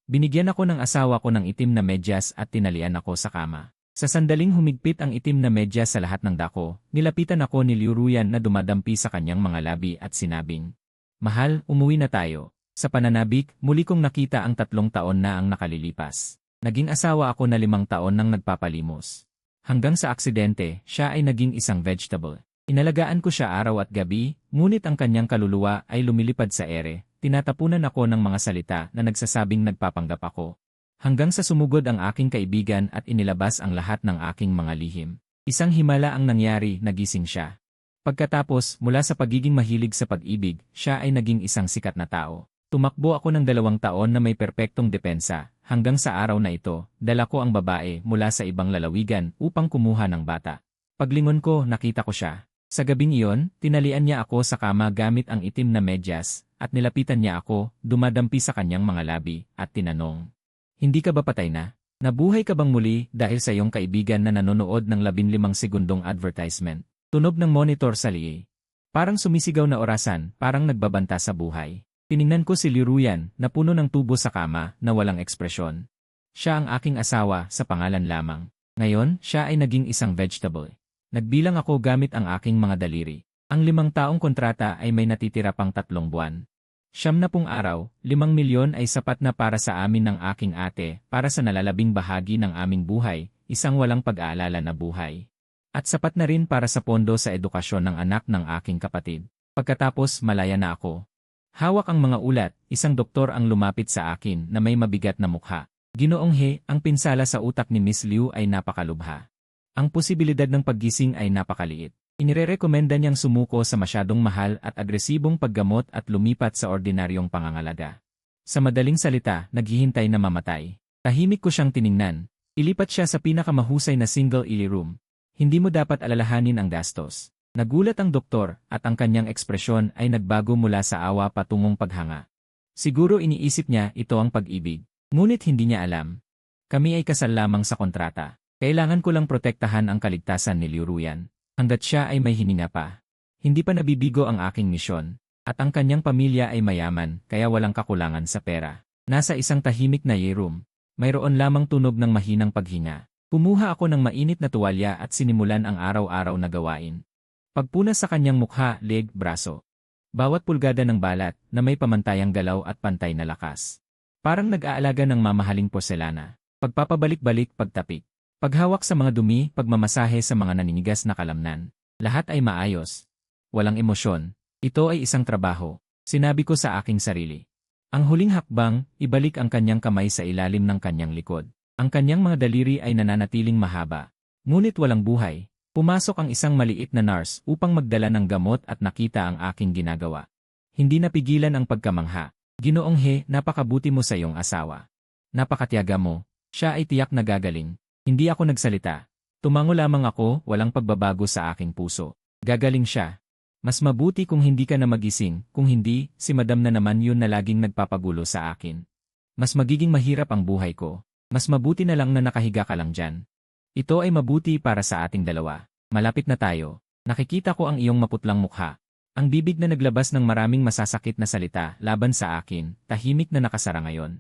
Binigyan ako ng asawa ko ng itim na medyas at tinalian ako sa kama. Sa sandaling humigpit ang itim na medyas sa lahat ng dako, nilapitan ako ni Liu Ruyan na dumadampi sa kanyang mga labi at sinabing, "Mahal, umuwi na tayo." Sa pananabik, muli kong nakita ang 3 taon na ang nakalilipas. Naging asawa ako na 5 taon nang nagpapalimos. Hanggang sa aksidente, siya ay naging isang vegetable. Inalagaan ko siya araw at gabi, ngunit ang kanyang kaluluwa ay lumilipad sa ere. Tinatapunan ako ng mga salita na nagsasabing nagpapanggap ako. Hanggang sa sumugod ang aking kaibigan at inilabas ang lahat ng aking mga lihim. Isang himala ang nangyari, nagising siya. Pagkatapos, mula sa pagiging mahilig sa pag-ibig, siya ay naging isang sikat na tao. Tumakbo ako ng 2 taon na may perpektong depensa. Hanggang sa araw na ito, dala ko ang babae mula sa ibang lalawigan upang kumuha ng bata. Paglingon ko, nakita ko siya. Sa gabing iyon, tinalian niya ako sa kama gamit ang itim na medyas, at nilapitan niya ako, dumadampi sa kanyang mga labi, at tinanong, "Hindi ka ba patay na? Nabuhay ka bang muli dahil sa iyong kaibigan na nanonood ng 15 segundong advertisement?" Tunog ng monitor sa liye. Parang sumisigaw na orasan, parang nagbabanta sa buhay. Tiningnan ko si Liu Ruyan, na puno ng tubo sa kama, na walang ekspresyon. Siya ang aking asawa sa pangalan lamang. Ngayon, siya ay naging isang vegetable. Nagbilang ako gamit ang aking mga daliri. Ang 5 taong kontrata ay may natitira pang 3 buwan. 70 araw, 5 milyon ay sapat na para sa amin ng aking ate, para sa nalalabing bahagi ng aming buhay, isang walang pag-aalala na buhay. At sapat na rin para sa pondo sa edukasyon ng anak ng aking kapatid. Pagkatapos malaya na ako. Hawak ang mga ulat, isang doktor ang lumapit sa akin na may mabigat na mukha. "Ginoong He, ang pinsala sa utak ni Miss Liu ay napakalubha. Ang posibilidad ng paggising ay napakaliit. Inirerekomenda niyang sumuko sa masyadong mahal at agresibong paggamot at lumipat sa ordinaryong pangangalaga." Sa madaling salita, naghihintay na mamatay. Tahimik ko siyang tiningnan. Ilipat siya sa pinakamahusay na single-aisle room. "Hindi mo dapat alalahanin ang gastos." Nagulat ang doktor at ang kanyang ekspresyon ay nagbago mula sa awa patungong paghanga. Siguro iniisip niya ito ang pag-ibig. Ngunit hindi niya alam. Kami ay kasal lamang sa kontrata. Kailangan ko lang protektahan ang kaligtasan ni Liu Ruyan. Hanggat siya ay may hininga pa. Hindi pa nabibigo ang aking misyon. At ang kanyang pamilya ay mayaman, kaya walang kakulangan sa pera. Nasa isang tahimik na room. Mayroon lamang tunog ng mahinang paghinga. Kumuha ako ng mainit na tuwalya at sinimulan ang araw-araw na gawain. Pagpunas sa kanyang mukha, leg, braso. Bawat pulgada ng balat na may pamantayang galaw at pantay na lakas. Parang nag-aalaga ng mamahaling porselana. Pagpapabalik-balik, pagtapik. Paghawak sa mga dumi, pagmamasahe sa mga naninigas na kalamnan. Lahat ay maayos. Walang emosyon. Ito ay isang trabaho. Sinabi ko sa aking sarili. Ang huling hakbang, ibalik ang kanyang kamay sa ilalim ng kanyang likod. Ang kanyang mga daliri ay nananatiling mahaba. Ngunit walang buhay. Pumasok ang isang maliit na nurse upang magdala ng gamot at nakita ang aking ginagawa. Hindi napigilan ang pagkamangha. "Ginoong He, napakabuti mo sa iyong asawa. Napakatiyaga mo." Siya ay tiyak na gagaling. Hindi ako nagsalita. Tumango lamang ako, walang pagbabago sa aking puso. Gagaling siya. Mas mabuti kung hindi ka na magising, kung hindi, si Madam na naman yun na laging nagpapagulo sa akin. Mas magiging mahirap ang buhay ko. Mas mabuti na lang na nakahiga ka lang dyan. Ito ay mabuti para sa ating dalawa. Malapit na tayo. Nakikita ko ang iyong maputlang mukha. Ang bibig na naglabas ng maraming masasakit na salita laban sa akin, tahimik na nakasara ngayon.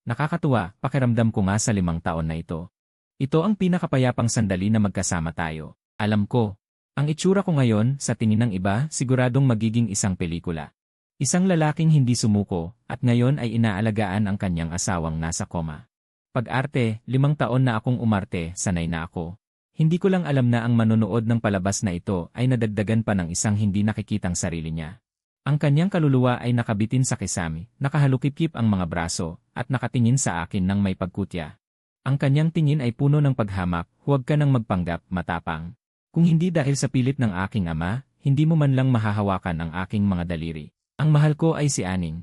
Nakakatuwa, pakiramdam ko nga sa 5 taon na ito. Ito ang pinakapayapang sandali na magkasama tayo. Alam ko, ang itsura ko ngayon, sa tingin ng iba, siguradong magiging isang pelikula. Isang lalaking hindi sumuko, at ngayon ay inaalagaan ang kanyang asawang nasa koma. Pag-arte, 5 taon na akong umarte, sanay na ako. Hindi ko lang alam na ang manonood ng palabas na ito ay nadagdagan pa ng isang hindi nakikitang sarili niya. Ang kanyang kaluluwa ay nakabitin sa kisame, nakahalukip-kip ang mga braso, at nakatingin sa akin ng may pagkutya. Ang kanyang tingin ay puno ng paghamak, "Huwag ka nang magpanggap, matapang. Kung hindi dahil sa pilit ng aking ama, hindi mo man lang mahahawakan ang aking mga daliri. Ang mahal ko ay si Aning.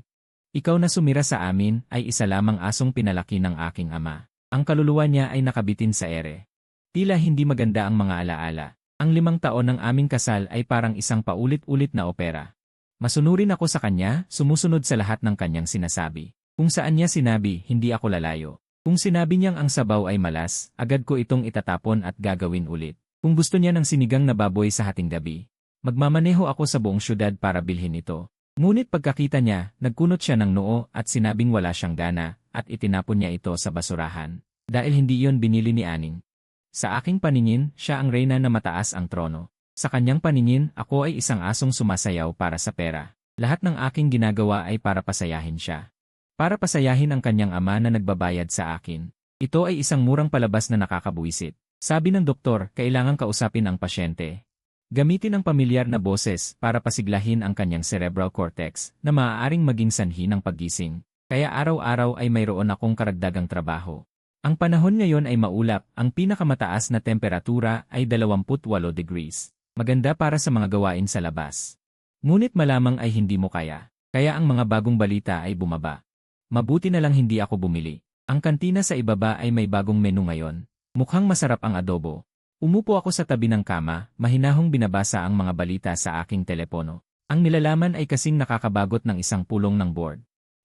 Ikaw na sumira sa amin ay isa lamang asong pinalaki ng aking ama." Ang kaluluwa niya ay nakabitin sa ere. Tila hindi maganda ang mga alaala. Ang 5 taon ng aming kasal ay parang isang paulit-ulit na opera. Masunurin ako sa kanya, sumusunod sa lahat ng kanyang sinasabi. Kung saan niya sinabi, hindi ako lalayo. Kung sinabi niyang ang sabaw ay malas, agad ko itong itatapon at gagawin ulit. Kung gusto niya ng sinigang na baboy sa hating gabi, magmamaneho ako sa buong syudad para bilhin ito. Ngunit pagkakita niya, nagkunot siya ng noo at sinabing wala siyang gana, at itinapon niya ito sa basurahan. Dahil hindi iyon binili ni Aning. Sa aking paningin, siya ang reyna na mataas ang trono. Sa kanyang paningin, ako ay isang asong sumasayaw para sa pera. Lahat ng aking ginagawa ay para pasayahin siya. Para pasayahin ang kanyang ama na nagbabayad sa akin. Ito ay isang murang palabas na nakakabuwisit. Sabi ng doktor, kailangang kausapin ang pasyente. Gamitin ang pamilyar na boses para pasiglahin ang kanyang cerebral cortex na maaaring maging sanhi ng paggising. Kaya araw-araw ay mayroon akong karagdagang trabaho. Ang panahon ngayon ay maulap, ang pinakamataas na temperatura ay 28 degrees. Maganda para sa mga gawain sa labas. Ngunit malamang ay hindi mo kaya. Kaya ang mga bagong balita ay bumaba. Mabuti na lang hindi ako bumili. Ang kantina sa ibaba ay may bagong menu ngayon. Mukhang masarap ang adobo. Umupo ako sa tabi ng kama, mahinahong binabasa ang mga balita sa aking telepono. Ang nilalaman ay kasing nakakabagot ng isang pulong ng board.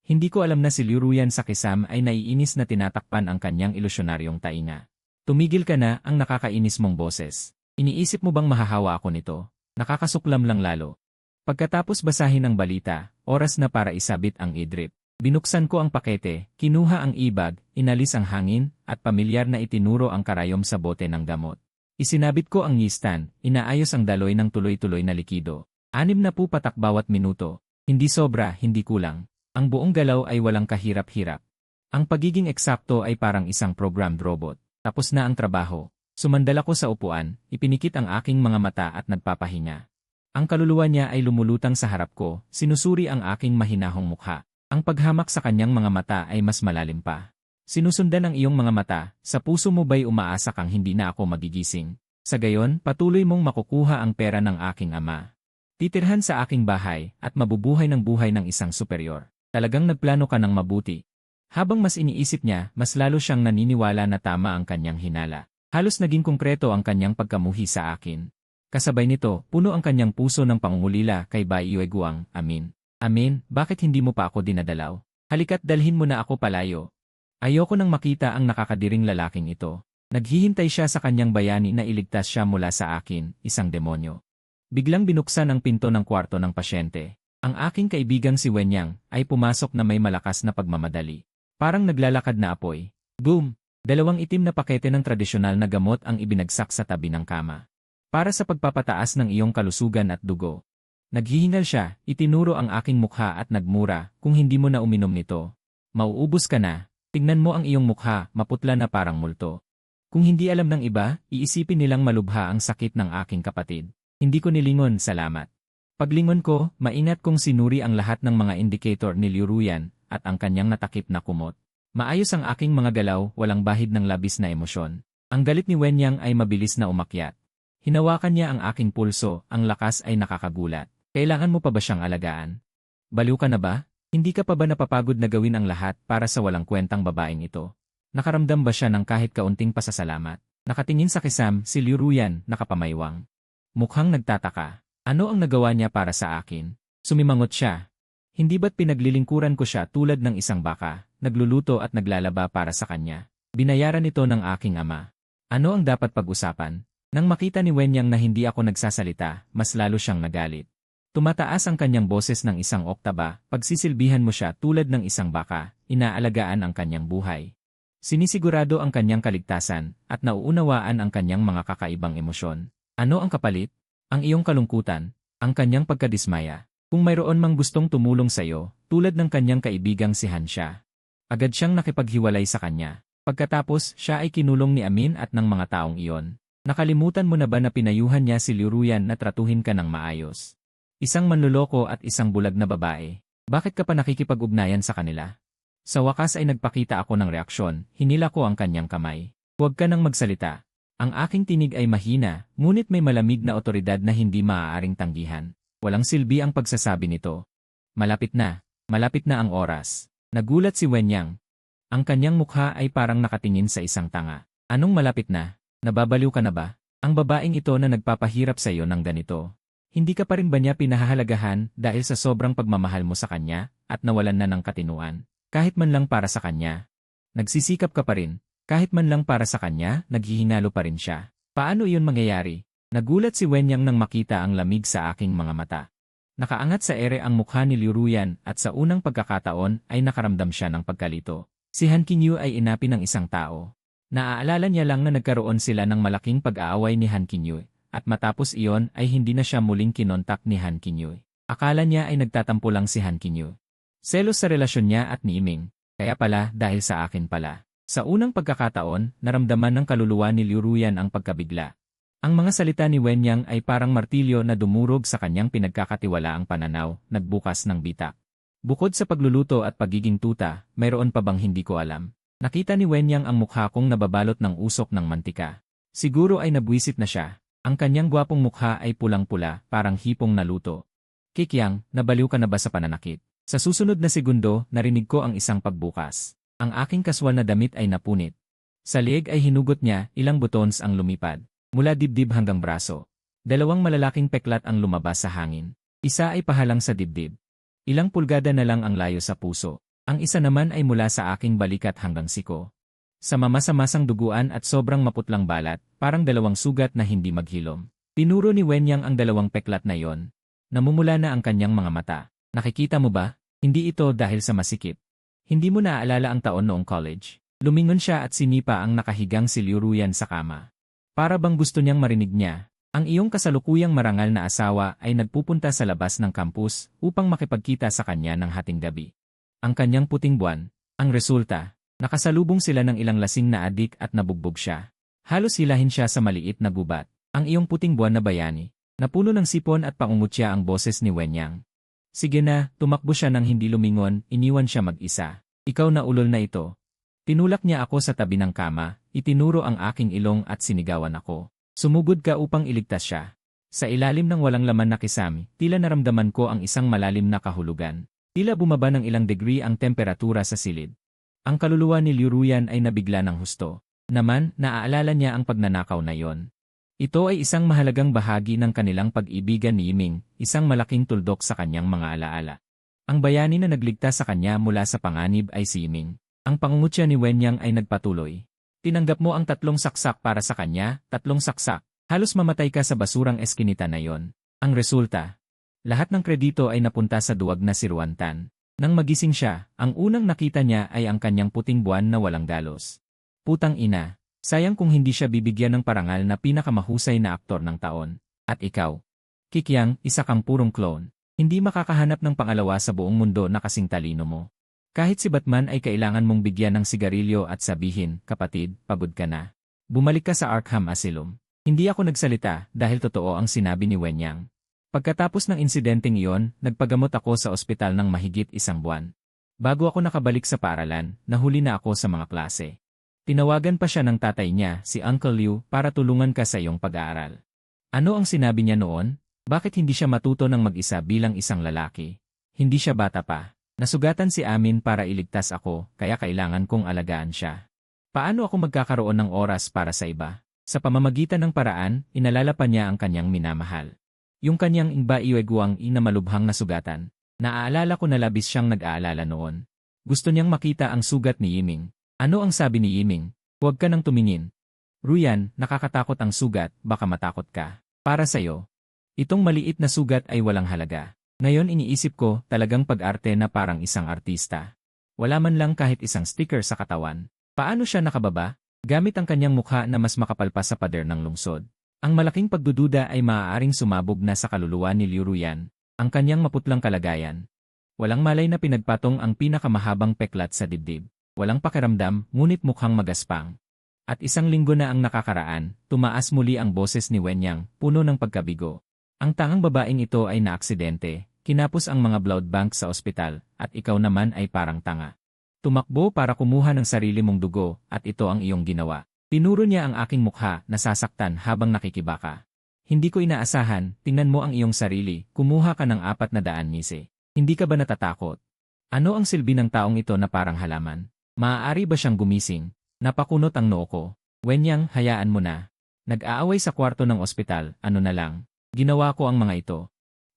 Hindi ko alam na si Liu Ruyan sa kisam ay naiinis na tinatakpan ang kanyang ilusyonaryong tainga. Tumigil ka na, ang nakakainis mong boses. Iniisip mo bang mahahawa ako nito? Nakakasuklam lang lalo. Pagkatapos basahin ang balita, oras na para isabit ang idrip. Binuksan ko ang pakete, kinuha ang ibag, inalis ang hangin, at pamilyar na itinuro ang karayom sa bote ng gamot. Isinabit ko ang ngistan, inaayos ang daloy ng tuloy-tuloy na likido. 60 patak bawat minuto. Hindi sobra, hindi kulang. Ang buong galaw ay walang kahirap-hirap. Ang pagiging eksakto ay parang isang programmed robot. Tapos na ang trabaho. Sumandal ako sa upuan, ipinikit ang aking mga mata at nagpapahinga. Ang kaluluwa niya ay lumulutang sa harap ko, sinusuri ang aking mahinahong mukha. Ang paghamak sa kanyang mga mata ay mas malalim pa. Sinusundan ang iyong mga mata, sa puso mo ba'y umaasa kang hindi na ako magigising? Sa gayon, patuloy mong makukuha ang pera ng aking ama. Titirhan sa aking bahay, at mabubuhay ng buhay ng isang superior. Talagang nagplano ka ng mabuti. Habang mas iniisip niya, mas lalo siyang naniniwala na tama ang kanyang hinala. Halos naging konkreto ang kanyang pagkamuhi sa akin. Kasabay nito, puno ang kanyang puso ng pangungulila kay Bai Yueguang, amin. Amin, bakit hindi mo pa ako dinadalaw? Halika't dalhin mo na ako palayo. Ayoko nang makita ang nakakadiring lalaking ito. Naghihintay siya sa kanyang bayani na iligtas siya mula sa akin, isang demonyo. Biglang binuksan ang pinto ng kwarto ng pasyente. Ang aking kaibigang si Wenyang ay pumasok na may malakas na pagmamadali. Parang naglalakad na apoy. Boom! 2 itim na pakete ng tradisyonal na gamot ang ibinagsak sa tabi ng kama. Para sa pagpapataas ng iyong kalusugan at dugo. Naghihingal siya, itinuro ang aking mukha at nagmura, kung hindi mo na uminom nito. Mauubos ka na, tingnan mo ang iyong mukha, maputla na parang multo. Kung hindi alam ng iba, iisipin nilang malubha ang sakit ng aking kapatid. Hindi ko nilingon, salamat. Paglingon ko, maingat kong sinuri ang lahat ng mga indicator ni Liu Ruyan at ang kanyang natakip na kumot. Maayos ang aking mga galaw, walang bahid ng labis na emosyon. Ang galit ni Wenyang ay mabilis na umakyat. Hinawakan niya ang aking pulso, ang lakas ay nakakagulat. Kailangan mo pa ba siyang alagaan? Baliw ka na ba? Hindi ka pa ba napapagod na gawin ang lahat para sa walang kwentang babaeng ito? Nakaramdam ba siya ng kahit kaunting pasasalamat? Nakatingin sa kisam, si Liu Ruyan, nakapamaywang. Mukhang nagtataka. Ano ang nagawa niya para sa akin? Sumimangot siya. Hindi ba't pinaglilingkuran ko siya tulad ng isang baka, nagluluto at naglalaba para sa kanya? Binayaran ito ng aking ama. Ano ang dapat pag-usapan? Nang makita ni Wenyang na hindi ako nagsasalita, mas lalo siyang nagalit. Tumataas ang kanyang boses ng isang oktaba, pagsisilbihan mo siya tulad ng isang baka, inaalagaan ang kanyang buhay. Sinisigurado ang kanyang kaligtasan, at nauunawaan ang kanyang mga kakaibang emosyon. Ano ang kapalit? Ang iyong kalungkutan, ang kanyang pagkadismaya. Kung mayroon mang gustong tumulong sa iyo, tulad ng kanyang kaibigang si Hansha. Agad siyang nakipaghiwalay sa kanya. Pagkatapos, siya ay kinulong ni Amin at ng mga taong iyon. Nakalimutan mo na ba na pinayuhan niya si Liu Ruyan na tratuhin ka ng maayos? Isang manluloko at isang bulag na babae. Bakit ka pa nakikipag-ugnayan sa kanila? Sa wakas ay nagpakita ako ng reaksyon, hinila ko ang kanyang kamay. Huwag ka nang magsalita. Ang aking tinig ay mahina, ngunit may malamig na otoridad na hindi maaaring tanggihan. Walang silbi ang pagsasabi nito. Malapit na ang oras. Nagulat si Wenyang. Ang kanyang mukha ay parang nakatingin sa isang tanga. Anong malapit na? Nababaliw ka na ba? Ang babaeng ito na nagpapahirap sa iyo ng ganito. Hindi ka pa rin ba niya pinahahalagahan dahil sa sobrang pagmamahal mo sa kanya at nawalan na ng katinuan? Kahit man lang para sa kanya. Nagsisikap ka pa rin. Kahit man lang para sa kanya, naghihinalo pa rin siya. Paano iyon mangyayari? Nagulat si Wenyang nang makita ang lamig sa aking mga mata. Nakaangat sa ere ang mukha ni Liu Ruyan at sa unang pagkakataon ay nakaramdam siya ng pagkalito. Si Han Qinyu ay inapi ng isang tao. Naaalala niya lang na nagkaroon sila ng malaking pag-aaway ni Han Qinyu, at matapos iyon ay hindi na siya muling kinontak ni Han Qinyu. Akala niya ay nagtatampo lang si Han Qinyu. Selos sa relasyon niya at ni Yiming, kaya pala dahil sa akin pala. Sa unang pagkakataon, naramdaman ng kaluluwa ni Liu Ruyan ang pagkabigla. Ang mga salita ni Wenyang ay parang martilyo na dumurog sa kanyang pinagkakatiwalaang pananaw, nagbukas ng bitak. Bukod sa pagluluto at pagiging tuta, mayroon pa bang hindi ko alam? Nakita ni Wenyang ang mukha kong nababalot ng usok ng mantika. Siguro ay nabwisit na siya. Ang kanyang gwapong mukha ay pulang-pula, parang hipong naluto. Kikyang, nabaliw ka na ba sa pananakit? Sa susunod na segundo, narinig ko ang isang pagbukas. Ang aking kaswal na damit ay napunit. Sa liig ay hinugot niya, ilang butons ang lumipad. Mula dibdib hanggang braso. 2 malalaking peklat ang lumabas sa hangin. Isa ay pahalang sa dibdib. Ilang pulgada na lang ang layo sa puso. Ang isa naman ay mula sa aking balikat hanggang siko. Sa mamasa-masang duguan at sobrang maputlang balat, parang 2 sugat na hindi maghilom. Tinuro ni Wenyang ang 2 peklat na yon. Namumula na ang kanyang mga mata. Nakikita mo ba? Hindi ito dahil sa masikip. Hindi mo naaalala ang taon noong college. Lumingon siya at sinipa ang nakahigang si Liu Ruyan sa kama. Para bang gusto niyang marinig niya, ang iyong kasalukuyang marangal na asawa ay nagpupunta sa labas ng kampus upang makipagkita sa kanya ng hating gabi. Ang kanyang puting buwan, ang resulta, nakasalubong sila ng ilang lasing na adik at nabugbog siya. Halos hilahin siya sa maliit na gubat. Ang iyong puting buwan na bayani, napuno ng sipon at pangungutya ang boses ni Wenyang. Sige na, tumakbo siya nang hindi lumingon, iniwan siya mag-isa. Ikaw na ulol na ito. Tinulak niya ako sa tabi ng kama, itinuro ang aking ilong at sinigawan ako. Sumugod ka upang iligtas siya. Sa ilalim ng walang laman na kisame, tila naramdaman ko ang isang malalim na kahulugan. Tila bumaba ng ilang degree ang temperatura sa silid. Ang kaluluwa ni Liu Ruyan ay nabigla ng husto. Naman, naaalala niya ang pagnanakaw na yon. Ito ay isang mahalagang bahagi ng kanilang pag-ibigan ni Yiming, isang malaking tuldok sa kanyang mga alaala. Ang bayani na nagligtas sa kanya mula sa panganib ay si Yiming. Ang pangungutya ni Wenyang ay nagpatuloy. Tinanggap mo ang 3 saksak para sa kanya, 3 saksak. Halos mamatay ka sa basurang eskinita na yon. Ang resulta, lahat ng kredito ay napunta sa duwag na si Ruan Tan. Nang magising siya, ang unang nakita niya ay ang kanyang puting buwan na walang dalos. Putang ina, sayang kung hindi siya bibigyan ng parangal na pinakamahusay na aktor ng taon. At ikaw, Kikyang, isa kang purong clone. Hindi makakahanap ng pangalawa sa buong mundo na kasing talino mo. Kahit si Batman ay kailangan mong bigyan ng sigarilyo at sabihin, kapatid, pagod ka na. Bumalik ka sa Arkham Asylum. Hindi ako nagsalita dahil totoo ang sinabi ni Wenyang. Pagkatapos ng insidenteng iyon, nagpagamot ako sa ospital ng mahigit 1 buwan. Bago ako nakabalik sa paaralan, nahuli na ako sa mga klase. Tinawagan pa siya ng tatay niya, si Uncle Liu, para tulungan ka sa iyong pag-aaral. Ano ang sinabi niya noon? Bakit hindi siya matuto ng mag-isa bilang isang lalaki? Hindi siya bata pa. Nasugatan si Amin para iligtas ako, kaya kailangan kong alagaan siya. Paano ako magkakaroon ng oras para sa iba? Sa pamamagitan ng paraan, inalala pa niya ang kanyang minamahal. Yung kanyang ingba iweguang na malubhang na sugatan. Naaalala ko na labis siyang nag-aalala noon. Gusto niyang makita ang sugat ni Yiming. Ano ang sabi ni Yiming? Huwag ka nang tumingin. Ruyan, nakakatakot ang sugat, baka matakot ka. Para sa'yo, itong maliit na sugat ay walang halaga. Ngayon iniisip ko, talagang pag-arte na parang isang artista. Wala man lang kahit isang sticker sa katawan. Paano siya nakababa? Gamit ang kanyang mukha na mas makapal pa sa pader ng lungsod. Ang malaking pagdududa ay maaaring sumabog na sa kaluluwa ni Liu Ruyan, ang kanyang maputlang kalagayan. Walang malay na pinagpatong ang pinakamahabang peklat sa dibdib. Walang pakiramdam, ngunit mukhang magaspang. At 1 linggo na ang nakakaraan, tumaas muli ang boses ni Wenyang, puno ng pagkabigo. Ang tangang babaeng ito ay naaksidente, kinapos ang mga blood bank sa ospital, at ikaw naman ay parang tanga. Tumakbo para kumuha ng sarili mong dugo, at ito ang iyong ginawa. Tinuro niya ang aking mukha, nasasaktan habang nakikibaka. Hindi ko inaasahan, tingnan mo ang iyong sarili, kumuha ka ng 400 mise. Hindi ka ba natatakot? Ano ang silbi ng taong ito na parang halaman? Maaari ba siyang gumising? Napakunot ang noo ko. Wenyang, hayaan mo na. Nag-aaway sa kwarto ng ospital, ano na lang. Ginawa ko ang mga ito.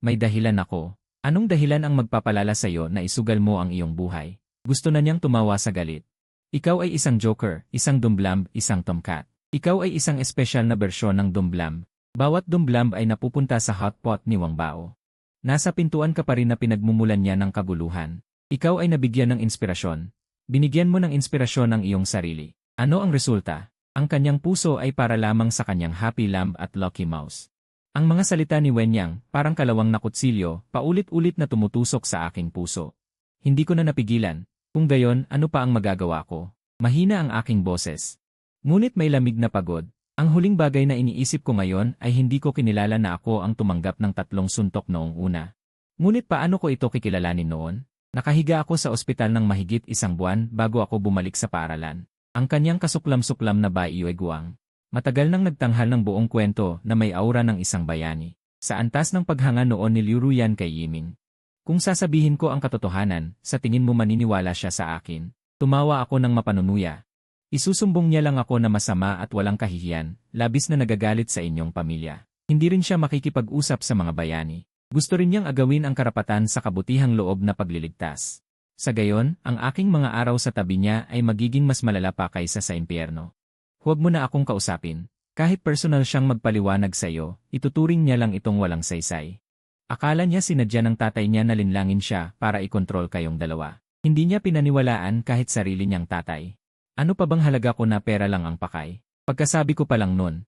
May dahilan ako. Anong dahilan ang magpapalala sa iyo na isugal mo ang iyong buhay? Gusto na niyang tumawa sa galit. Ikaw ay isang Joker, isang Dumblamb, isang Tomcat. Ikaw ay isang espesyal na bersyon ng Dumblamb. Bawat Dumblamb ay napupunta sa hotpot ni Wang Bao. Nasa pintuan ka pa rin na pinagmumulan niya ng kaguluhan. Ikaw ay nabigyan ng inspirasyon. Binigyan mo ng inspirasyon ang iyong sarili. Ano ang resulta? Ang kanyang puso ay para lamang sa kanyang Happy Lamb at Lucky Mouse. Ang mga salita ni Wenyang, parang kalawang na kutsilyo, paulit-ulit na tumutusok sa aking puso. Hindi ko na napigilan. Kung gayon, ano pa ang magagawa ko? Mahina ang aking boses. Ngunit may lamig na pagod. Ang huling bagay na iniisip ko ngayon ay hindi ko kinilala na ako ang tumanggap ng 3 suntok noong una. Ngunit paano ko ito kikilalanin noon? Nakahiga ako sa ospital ng mahigit 1 buwan bago ako bumalik sa paaralan. Ang kanyang kasuklam-suklam na Baiyueguang. Matagal nang nagtanghal ng buong kwento na may aura ng isang bayani. Sa antas ng paghanga noon ni Liu Ruyan kay Yiming. Kung sasabihin ko ang katotohanan, sa tingin mo maniniwala siya sa akin. Tumawa ako ng mapanunuya. Isusumbong niya lang ako na masama at walang kahihiyan, labis na nagagalit sa inyong pamilya. Hindi rin siya makikipag-usap sa mga bayani. Gusto rin niyang agawin ang karapatan sa kabutihang loob na pagliligtas. Sa gayon, ang aking mga araw sa tabi niya ay magiging mas malala pa kaysa sa impyerno. Huwag mo na akong kausapin. Kahit personal siyang magpaliwanag sa iyo, ituturing niya lang itong walang saysay. Akala niya sinadya ng tatay niya na linlangin siya para ikontrol kayong dalawa. Hindi niya pinaniwalaan kahit sarili niyang tatay. Ano pa bang halaga ko na pera lang ang pakay? Pagkasabi ko pa lang nun.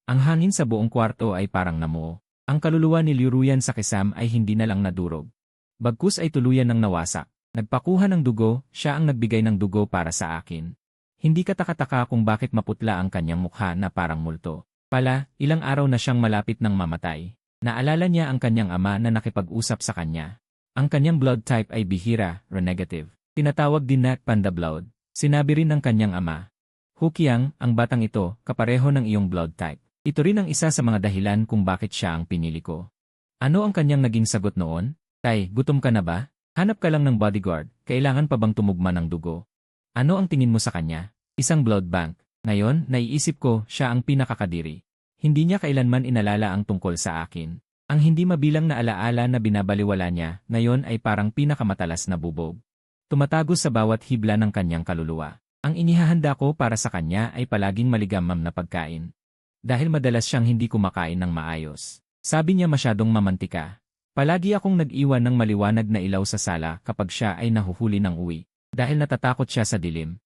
Ang hangin sa buong kwarto ay parang namuo. Ang kaluluwa ni Liu Ruyan sa kisam ay hindi na lang nadurog. Bagkus ay tuluyan ng nawasak. Nagpakuha ng dugo, siya ang nagbigay ng dugo para sa akin. Hindi katakataka kung bakit maputla ang kanyang mukha na parang multo. Pala, ilang araw na siyang malapit ng mamatay. Naalala niya ang kanyang ama na nakipag-usap sa kanya. Ang kanyang blood type ay bihira, Rho-negative. Tinatawag din na panda blood. Sinabi rin ng kanyang ama. Hukiang, ang batang ito, kapareho ng iyong blood type. Ito rin ang isa sa mga dahilan kung bakit siya ang pinili ko. Ano ang kanyang naging sagot noon? Tay, gutom ka na ba? Hanap ka lang ng bodyguard, kailangan pa bang tumugma ng dugo? Ano ang tingin mo sa kanya? Isang blood bank. Ngayon, naiisip ko, siya ang pinakakadiri. Hindi niya kailanman inalala ang tungkol sa akin. Ang hindi mabilang na alaala na binabaliwala niya, ngayon ay parang pinakamatalas na bubog. Tumatago sa bawat hibla ng kanyang kaluluwa. Ang inihahanda ko para sa kanya ay palaging maligamam na pagkain. Dahil madalas siyang hindi kumakain ng maayos. Sabi niya masyadong mamantika. Palagi akong nag-iwan ng maliwanag na ilaw sa sala kapag siya ay nahuhuli ng uwi. Dahil natatakot siya sa dilim.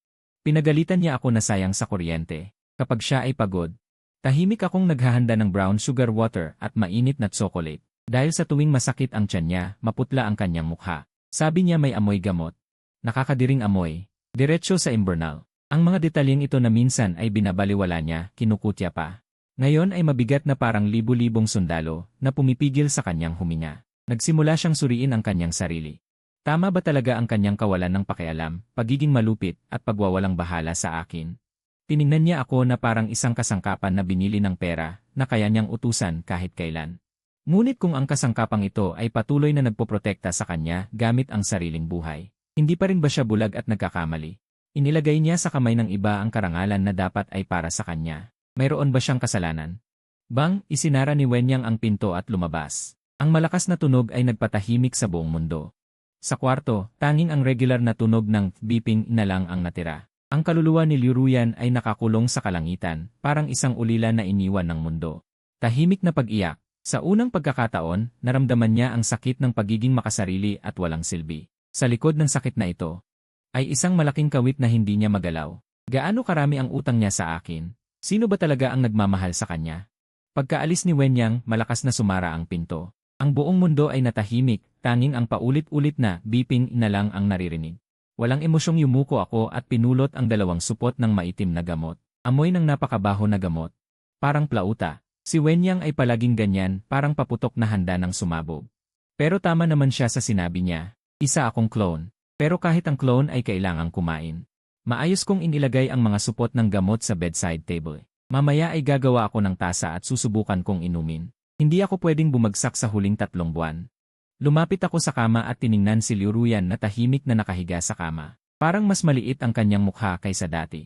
Pinagalitan niya ako na sayang sa kuryente. Kapag siya ay pagod. Tahimik akong naghahanda ng brown sugar water at mainit na tsokolate. Dahil sa tuwing masakit ang tiyan niya, maputla ang kanyang mukha. Sabi niya may amoy gamot. Nakakadiring amoy. Diretso sa imburnal. Ang mga detalyeng ito na minsan ay binabaliwala niya, kinukutya pa. Ngayon ay mabigat na parang libu-libong sundalo na pumipigil sa kanyang huminga. Nagsimula siyang suriin ang kanyang sarili. Tama ba talaga ang kanyang kawalan ng pakialam, pagiging malupit at pagwawalang bahala sa akin? Tiningnan niya ako na parang isang kasangkapan na binili ng pera na kaya niyang utusan kahit kailan. Ngunit kung ang kasangkapang ito ay patuloy na nagpoprotekta sa kanya gamit ang sariling buhay, hindi pa rin ba siya bulag at nagkakamali? Inilagay niya sa kamay ng iba ang karangalan na dapat ay para sa kanya. Mayroon ba siyang kasalanan? Bang, isinara ni Wenyang ang pinto at lumabas. Ang malakas na tunog ay nagpatahimik sa buong mundo. Sa kwarto, tanging ang regular na tunog ng beeping na lang ang natira. Ang kaluluwa ni Liu Ruyan ay nakakulong sa kalangitan, parang isang ulila na iniwan ng mundo. Tahimik na pag-iyak. Sa unang pagkakataon, naramdaman niya ang sakit ng pagiging makasarili at walang silbi. Sa likod ng sakit na ito, ay isang malaking kawit na hindi niya magalaw. Gaano karami ang utang niya sa akin? Sino ba talaga ang nagmamahal sa kanya? Pagkaalis ni Wenyang, malakas na sumara ang pinto. Ang buong mundo ay natahimik, tanging ang paulit-ulit na beeping na lang ang naririnig. Walang emosyong yumuko ako at pinulot ang 2 supot ng maitim na gamot. Amoy ng napakabaho na gamot. Parang plauta. Si Wenyang ay palaging ganyan, parang paputok na handa ng sumabog. Pero tama naman siya sa sinabi niya. Isa akong clone. Pero kahit ang clone ay kailangang kumain. Maayos kong inilagay ang mga supot ng gamot sa bedside table. Mamaya ay gagawa ako ng tasa at susubukan kong inumin. Hindi ako pwedeng bumagsak sa huling 3 buwan. Lumapit ako sa kama at tiningnan si Liu Ruyan na tahimik na nakahiga sa kama. Parang mas maliit ang kanyang mukha kaysa dati.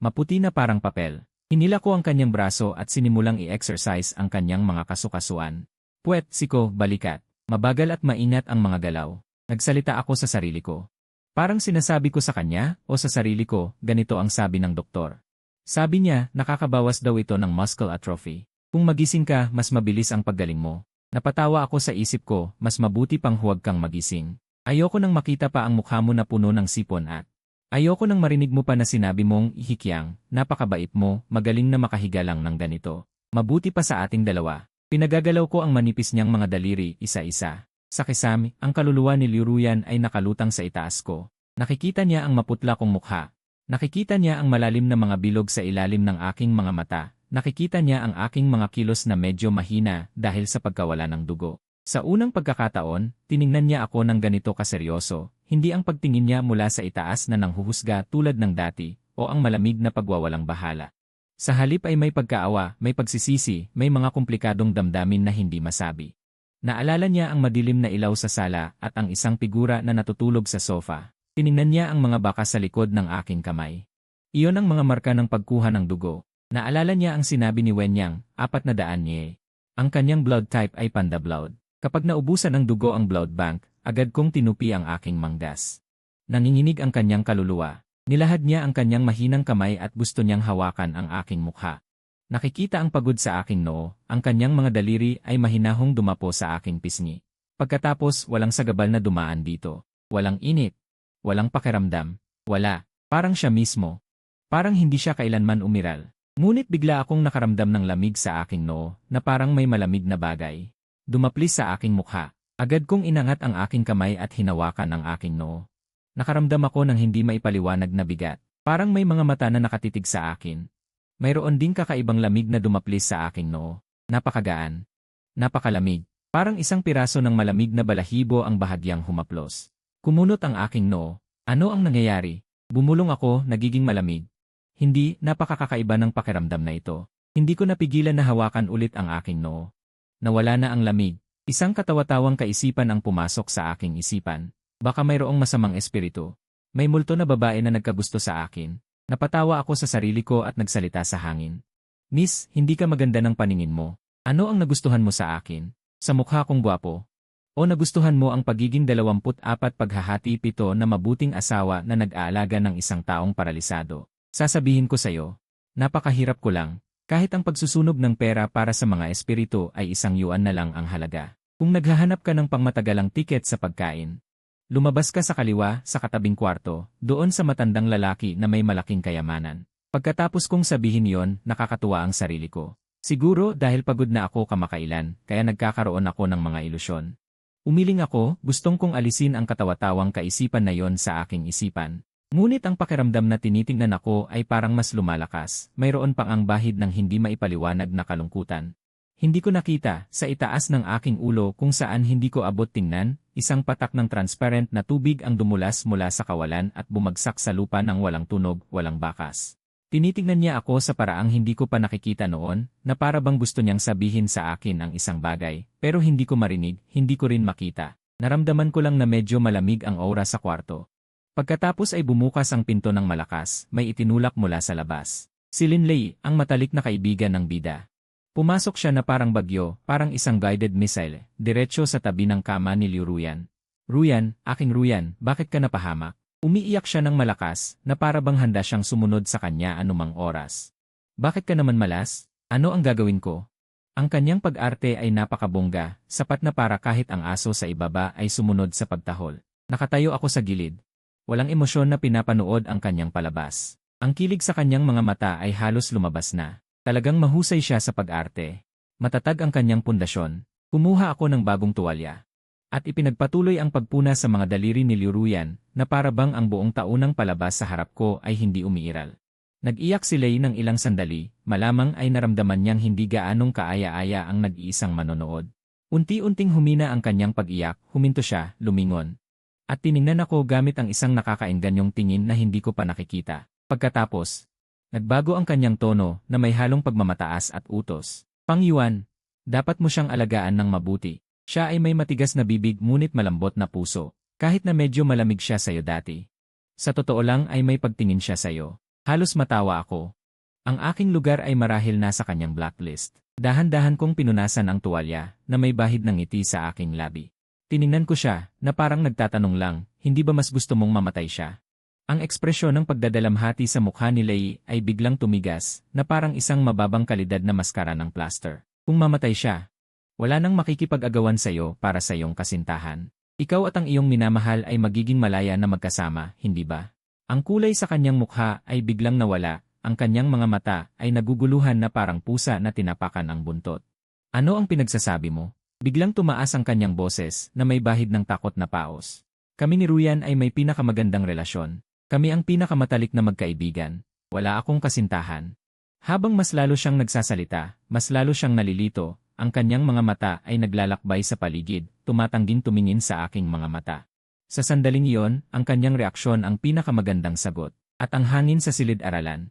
Maputi na parang papel. Hinila ko ang kanyang braso at sinimulang i-exercise ang kanyang mga kasukasuan. Puwet, siko, balikat. Mabagal at maingat ang mga galaw. Nagsalita ako sa sarili ko. Parang sinasabi ko sa kanya o sa sarili ko, ganito ang sabi ng doktor. Sabi niya, nakakabawas daw ito ng muscle atrophy. Kung magising ka, mas mabilis ang paggaling mo. Napatawa ako sa isip ko, mas mabuti pang huwag kang magising. Ayoko nang makita pa ang mukha mo na puno ng sipon at Ayoko nang marinig mo pa na sinabi mong, Hikyang, napakabait mo, magaling na makahiga lang ng ganito. Mabuti pa sa ating dalawa. Pinagagalaw ko ang manipis niyang mga daliri, isa-isa. Sa kisame, ang kaluluwa ni Liu Ruyan ay nakalutang sa itaas ko. Nakikita niya ang maputla kong mukha. Nakikita niya ang malalim na mga bilog sa ilalim ng aking mga mata. Nakikita niya ang aking mga kilos na medyo mahina dahil sa pagkawala ng dugo. Sa unang pagkakataon, tiningnan niya ako ng ganito kaseryoso, hindi ang pagtingin niya mula sa itaas na nanghuhusga tulad ng dati, o ang malamig na pagwawalang bahala. Sa halip ay may pagkaawa, may pagsisisi, may mga komplikadong damdamin na hindi masabi. Naalala niya ang madilim na ilaw sa sala at ang isang figura na natutulog sa sofa. Tiningnan niya ang mga bakas sa likod ng aking kamay. Iyon ang mga marka ng pagkuha ng dugo. Naalala niya ang sinabi ni Wenyang, 400 nye. Ang kanyang blood type ay panda blood. Kapag naubusan ng dugo ang blood bank, agad kong tinupi ang aking manggas. Nanginginig ang kanyang kaluluwa. Nilahad niya ang kanyang mahinang kamay at gusto niyang hawakan ang aking mukha. Nakikita ang pagod sa aking noo, ang kanyang mga daliri ay mahinahong dumapo sa aking pisngi. Pagkatapos walang sagabal na dumaan dito. Walang init. Walang pakiramdam. Wala. Parang siya mismo. Parang hindi siya kailanman umiral. Ngunit bigla akong nakaramdam ng lamig sa aking noo na parang may malamig na bagay. Dumaplis sa aking mukha. Agad kong inangat ang aking kamay at hinawakan ang aking noo. Nakaramdam ako ng hindi maipaliwanag na bigat. Parang may mga mata na nakatitig sa akin. Mayroon ding kakaibang lamig na dumaplis sa aking noo. Napakagaan. Napakalamig. Parang isang piraso ng malamig na balahibo ang bahagyang humaplos. Kumunot ang aking noo. Ano ang nangyayari? Bumulong ako, nagiging malamig. Hindi, napakakakaiba ng pakiramdam na ito. Hindi ko napigilan na hawakan ulit ang aking noo. Nawala na ang lamig. Isang katawa-tawang kaisipan ang pumasok sa aking isipan. Baka mayroong masamang espiritu. May multo na babae na nagkagusto sa akin. Napatawa ako sa sarili ko at nagsalita sa hangin. Miss, hindi ka maganda ng paningin mo. Ano ang nagustuhan mo sa akin? Sa mukha kong gwapo? O nagustuhan mo ang pagiging 24 paghahati-7 na mabuting asawa na nag-aalaga ng isang taong paralisado? Sasabihin ko sa'yo, napakahirap ko lang. Kahit ang pagsusunog ng pera para sa mga espiritu ay 1 yuan na lang ang halaga. Kung naghahanap ka ng pangmatagalang tiket sa pagkain, lumabas ka sa kaliwa sa katabing kwarto, doon sa matandang lalaki na may malaking kayamanan. Pagkatapos kong sabihin yon, nakakatuwa ang sarili ko. Siguro dahil pagod na ako kamakailan, kaya nagkakaroon ako ng mga ilusyon. Umiling ako, gustong kong alisin ang katawa-tawang kaisipan na yon sa aking isipan. Ngunit ang pakiramdam na tinitingnan ako ay parang mas lumalakas, mayroon pang ang bahid ng hindi maipaliwanag na kalungkutan. Hindi ko nakita, sa itaas ng aking ulo kung saan hindi ko abot tingnan, isang patak ng transparent na tubig ang dumulas mula sa kawalan at bumagsak sa lupa ng walang tunog, walang bakas. Tinitingnan niya ako sa paraang hindi ko pa nakikita noon, na para bang gusto niyang sabihin sa akin ang isang bagay, pero hindi ko marinig, hindi ko rin makita. Naramdaman ko lang na medyo malamig ang aura sa kwarto. Pagkatapos ay bumukas ang pinto ng malakas, may itinulak mula sa labas. Si Linley, ang matalik na kaibigan ng bida. Pumasok siya na parang bagyo, parang isang guided missile, diretso sa tabi ng kama ni Liu Ruyan. Ruyan, aking Ruyan, bakit ka napahamak? Umiiyak siya ng malakas, na para bang handa siyang sumunod sa kanya anumang oras. Bakit ka naman malas? Ano ang gagawin ko? Ang kanyang pag-arte ay napakabongga, sapat na para kahit ang aso sa ibaba ay sumunod sa pagtahol. Nakatayo ako sa gilid. Walang emosyon na pinapanood ang kanyang palabas. Ang kilig sa kanyang mga mata ay halos lumabas na. Talagang mahusay siya sa pag-arte. Matatag ang kanyang pundasyon. Kumuha ako ng bagong tuwalya. At ipinagpatuloy ang pagpuna sa mga daliri ni Liu Ruyan, na para bang ang buong taunang palabas sa harap ko ay hindi umiiral. Nag-iyak si Lei ng ilang sandali, malamang ay naramdaman niyang hindi gaanong kaaya-aya ang nag-iisang manonood. Unti-unting humina ang kanyang pag-iyak, huminto siya, lumingon. At tiningnan ako gamit ang isang nakakaengganyong tingin na hindi ko pa nakikita. Pagkatapos, nagbago ang kanyang tono na may halong pagmamataas at utos. Pang Yuan, dapat mo siyang alagaan ng mabuti. Siya ay may matigas na bibig ngunit malambot na puso, kahit na medyo malamig siya sa'yo dati. Sa totoo lang ay may pagtingin siya sa'yo. Halos matawa ako. Ang aking lugar ay marahil nasa kanyang blacklist. Dahan-dahan kong pinunasan ang tuwalya na may bahid ng ngiti sa aking labi. Tiningnan ko siya, na parang nagtatanong lang, hindi ba mas gusto mong mamatay siya? Ang ekspresyon ng pagdadalamhati sa mukha ni Lei ay biglang tumigas, na parang isang mababang kalidad na maskara ng plaster. Kung mamatay siya, wala nang makikipag-agawan sa'yo para sa iyong kasintahan. Ikaw at ang iyong minamahal ay magiging malaya na magkasama, hindi ba? Ang kulay sa kanyang mukha ay biglang nawala, ang kanyang mga mata ay naguguluhan na parang pusa na tinapakan ang buntot. Ano ang pinagsasabi mo? Biglang tumaas ang kanyang boses na may bahid ng takot na paos. Kami ni Ruyan ay may pinakamagandang relasyon. Kami ang pinakamatalik na magkaibigan. Wala akong kasintahan. Habang mas lalo siyang nagsasalita, mas lalo siyang nalilito, ang kanyang mga mata ay naglalakbay sa paligid, tumatangging tumingin sa aking mga mata. Sa sandaling iyon, ang kanyang reaksyon ang pinakamagandang sagot, at ang hangin sa silid-aralan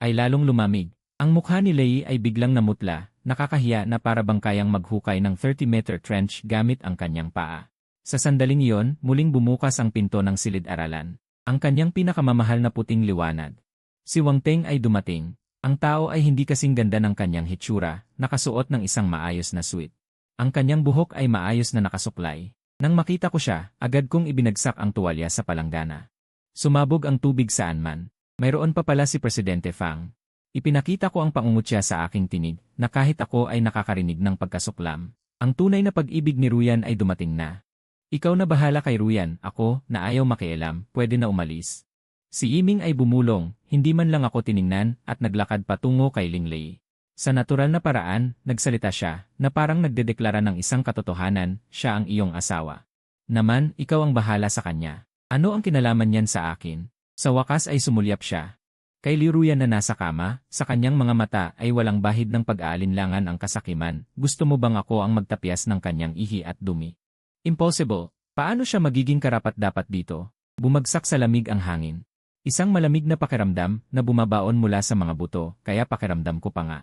ay lalong lumamig. Ang mukha ni Lei ay biglang namutla, nakakahiya na para bang kayang maghukay ng 30-meter trench gamit ang kanyang paa. Sa sandaling iyon, muling bumukas ang pinto ng silid-aralan. Ang kanyang pinakamamahal na puting liwanag. Si Wang Teng ay dumating. Ang tao ay hindi kasing ganda ng kanyang hitsura, nakasuot ng isang maayos na suit. Ang kanyang buhok ay maayos na nakasuklay. Nang makita ko siya, agad kong ibinagsak ang tuwalya sa palanggana. Sumabog ang tubig saan man. Mayroon pa pala si Presidente Fang. Ipinakita ko ang pangungutya sa aking tinig, na kahit ako ay nakakarinig ng pagkasuklam. Ang tunay na pag-ibig ni Ruyan ay dumating na. Ikaw na bahala kay Ruyan, ako, na ayaw makialam, pwede na umalis. Si Yiming ay bumulong, hindi man lang ako tiningnan, at naglakad patungo kay Linglei. Sa natural na paraan, nagsalita siya, na parang nagdedeklara ng isang katotohanan, siya ang iyong asawa. Naman, ikaw ang bahala sa kanya. Ano ang kinalaman niyan sa akin? Sa wakas ay sumulyap siya. Kay Ruyan na nasa kama, sa kanyang mga mata ay walang bahid ng pag-aalinlangan ang kasakiman. Gusto mo bang ako ang magtapyas ng kanyang ihi at dumi? Impossible. Paano siya magiging karapat-dapat dito? Bumagsak sa lamig ang hangin. Isang malamig na pakiramdam na bumabaon mula sa mga buto, kaya pakiramdam ko pa nga.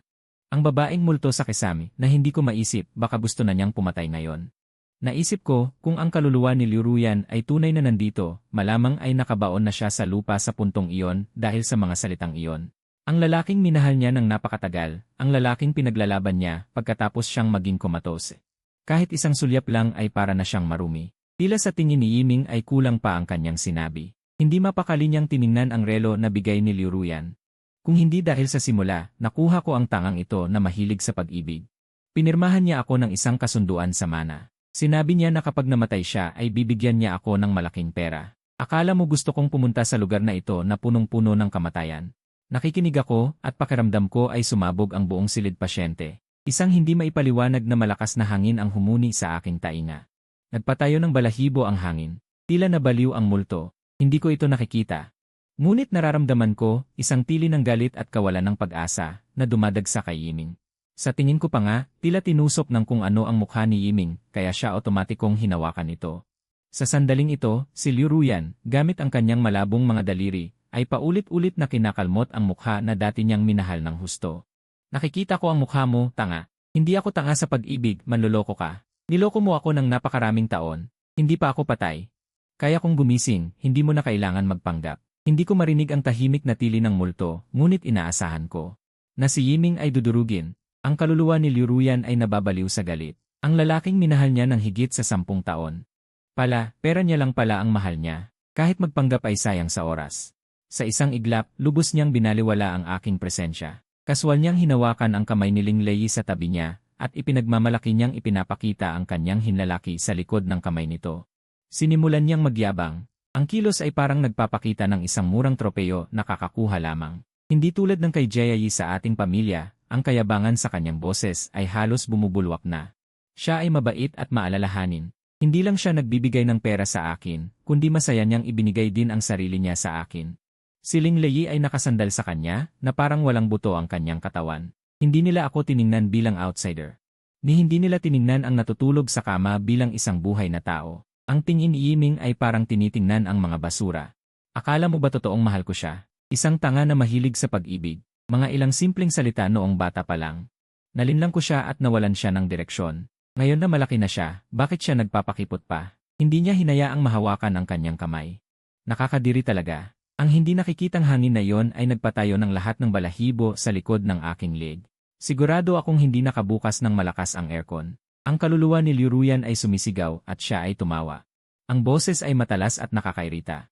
Ang babaeng multo sa kisame na hindi ko maisip baka gusto na niyang pumatay ngayon. Naisip ko, kung ang kaluluwa ni Ruyan ay tunay na nandito, malamang ay nakabaon na siya sa lupa sa puntong iyon dahil sa mga salitang iyon. Ang lalaking minahal niya ng napakatagal, ang lalaking pinaglalaban niya pagkatapos siyang maging komatose. Kahit isang sulyap lang ay para na siyang marumi. Tila sa tingin ni Yiming ay kulang pa ang kanyang sinabi. Hindi mapakali niyang tiningnan ang relo na bigay ni Ruyan. Kung hindi dahil sa simula, nakuha ko ang tangang ito na mahilig sa pag-ibig. Pinirmahan niya ako ng isang kasunduan sa mana. Sinabi niya na kapag namatay siya ay bibigyan niya ako ng malaking pera. Akala mo gusto kong pumunta sa lugar na ito na punong-puno ng kamatayan. Nakikinig ako at pakiramdam ko ay sumabog ang buong silid pasyente. Isang hindi maipaliwanag na malakas na hangin ang humuni sa aking tainga. Nagpatayo ng balahibo ang hangin. Tila nabaliw ang multo. Hindi ko ito nakikita. Ngunit nararamdaman ko, isang tili ng galit at kawalan ng pag-asa, na dumadagsa kay Yiming. Sa tingin ko pa nga, tila tinusok ng kung ano ang mukha ni Yiming, kaya siya otomatikong hinawakan ito. Sa sandaling ito, si Ruyan, gamit ang kanyang malabong mga daliri, ay paulit-ulit na kinakalmot ang mukha na dati niyang minahal ng husto. Nakikita ko ang mukha mo, tanga. Hindi ako tanga sa pag-ibig, manloloko ka. Niloko mo ako ng napakaraming taon. Hindi pa ako patay. Kaya kung gumising, hindi mo na kailangan magpanggap. Hindi ko marinig ang tahimik na tili ng multo, ngunit inaasahan ko na si Yiming ay dudurugin. Ang kaluluwa ni Ruyan ay nababaliw sa galit. Ang lalaking minahal niya ng higit sa 10 taon. Pera niya lang pala ang mahal niya. Kahit magpanggap ay sayang sa oras. Sa isang iglap, lubos niyang binaliwala ang aking presensya. Kaswal niyang hinawakan ang kamay ni Linglei sa tabi niya, at ipinagmamalaki niyang ipinapakita ang kanyang hinlalaki sa likod ng kamay nito. Sinimulan niyang magyabang. Ang kilos ay parang nagpapakita ng isang murang tropeyo na kakakuha lamang. Hindi tulad ng kay Jayayi sa ating pamilya, ang kayabangan sa kanyang boses ay halos bumubulwak na. Siya ay mabait at maalalahanin. Hindi lang siya nagbibigay ng pera sa akin, kundi masaya niyang ibinigay din ang sarili niya sa akin. Si Linglei ay nakasandal sa kanya, na parang walang buto ang kanyang katawan. Hindi nila ako tiningnan bilang outsider. Hindi nila tiningnan ang natutulog sa kama bilang isang buhay na tao. Ang tingin ni Yiming ay parang tinitingnan ang mga basura. Akala mo ba totoong mahal ko siya? Isang tanga na mahilig sa pag-ibig. Mga ilang simpleng salita noong bata pa lang. Nalinlang ko siya at nawalan siya ng direksyon. Ngayon na malaki na siya, bakit siya nagpapakipot pa? Hindi niya hinayaang mahawakan ang kanyang kamay. Nakakadiri talaga. Ang hindi nakikitang hangin na iyon ay nagpatayo ng lahat ng balahibo sa likod ng aking leg. Sigurado akong hindi nakabukas ng malakas ang aircon. Ang kaluluwa ni Ruyan ay sumisigaw at siya ay tumawa. Ang boses ay matalas at nakakairita.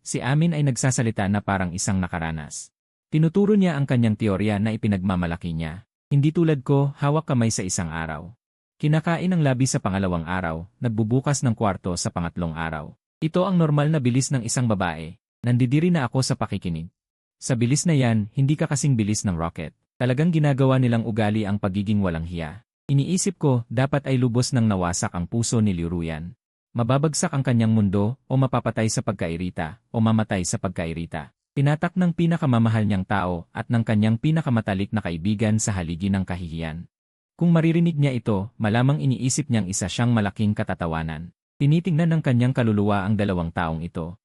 Si Amin ay nagsasalita na parang isang nakaranas. Tinuturo niya ang kanyang teorya na ipinagmamalaki niya. Hindi tulad ko, hawak kamay sa isang araw. Kinakain ang labi sa pangalawang araw, nagbubukas ng kwarto sa pangatlong araw. Ito ang normal na bilis ng isang babae. Nandidiri na ako sa pakikinig. Sa bilis na yan, hindi ka kasing bilis ng rocket. Talagang ginagawa nilang ugali ang pagiging walang hiya. Iniisip ko, dapat ay lubos nang nawasak ang puso ni Liu Ruyan. Mababagsak ang kanyang mundo, o mapapatay sa pagkairita, o mamatay sa pagkairita. Tinatak ng pinakamamahal niyang tao at ng kanyang pinakamatalik na kaibigan sa haligi ng kahihiyan. Kung maririnig niya ito, malamang iniisip niyang isa siyang malaking katatawanan. Tinitingnan ng kanyang kaluluwa ang dalawang taong ito.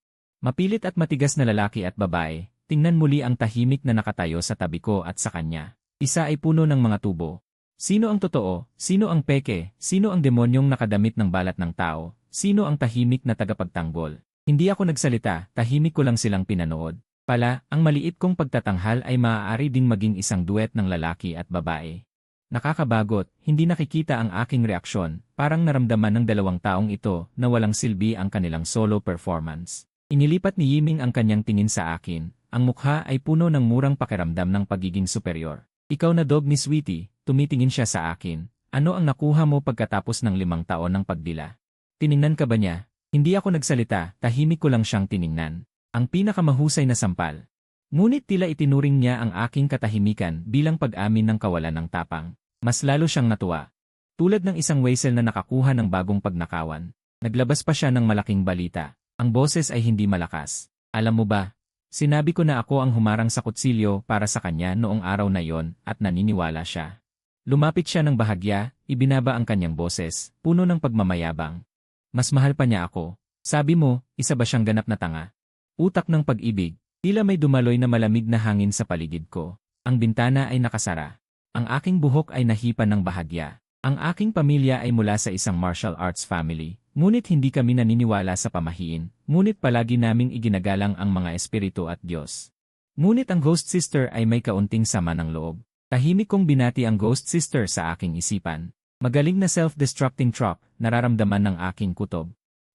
Mapilit at matigas na lalaki at babae, tingnan muli ang tahimik na nakatayo sa tabi ko at sa kanya. Isa ay puno ng mga tubo. Sino ang totoo? Sino ang peke? Sino ang demonyong nakadamit ng balat ng tao? Sino ang tahimik na tagapagtanggol? Hindi ako nagsalita, tahimik ko lang silang pinanood. Pala, ang maliit kong pagtatanghal ay maaari din maging isang duet ng lalaki at babae. Nakakabagot, hindi nakikita ang aking reaksyon, parang naramdaman ng dalawang taong ito na walang silbi ang kanilang solo performance. Inilipat ni Yiming ang kanyang tingin sa akin, ang mukha ay puno ng murang pakiramdam ng pagiging superior. Ikaw na dog ni Sweetie, tumitingin siya sa akin. Ano ang nakuha mo pagkatapos ng 5 taon ng pagdila? Tiningnan ka ba niya? Hindi ako nagsalita, tahimik ko lang siyang tiningnan. Ang pinakamahusay na sampal. Ngunit tila itinuring niya ang aking katahimikan bilang pag-amin ng kawalan ng tapang. Mas lalo siyang natuwa. Tulad ng isang whistle na nakakuha ng bagong pagnakawan. Naglabas pa siya ng malaking balita. Ang boses ay hindi malakas. Alam mo ba? Sinabi ko na ako ang humarang sa kutsilyo para sa kanya noong araw na yon at naniniwala siya. Lumapit siya ng bahagya, ibinaba ang kanyang boses, puno ng pagmamayabang. Mas mahal pa niya ako. Sabi mo, isa ba siyang ganap na tanga? Utak ng pag-ibig, tila may dumaloy na malamig na hangin sa paligid ko. Ang bintana ay nakasara. Ang aking buhok ay nahipan ng bahagya. Ang aking pamilya ay mula sa isang martial arts family, ngunit hindi kami naniniwala sa pamahiin, ngunit palagi naming iginagalang ang mga espiritu at Diyos. Ngunit ang ghost sister ay may kaunting sama ng loob. Tahimik kong binati ang ghost sister sa aking isipan. Magaling na self-destructing trap, nararamdaman ng aking kutob.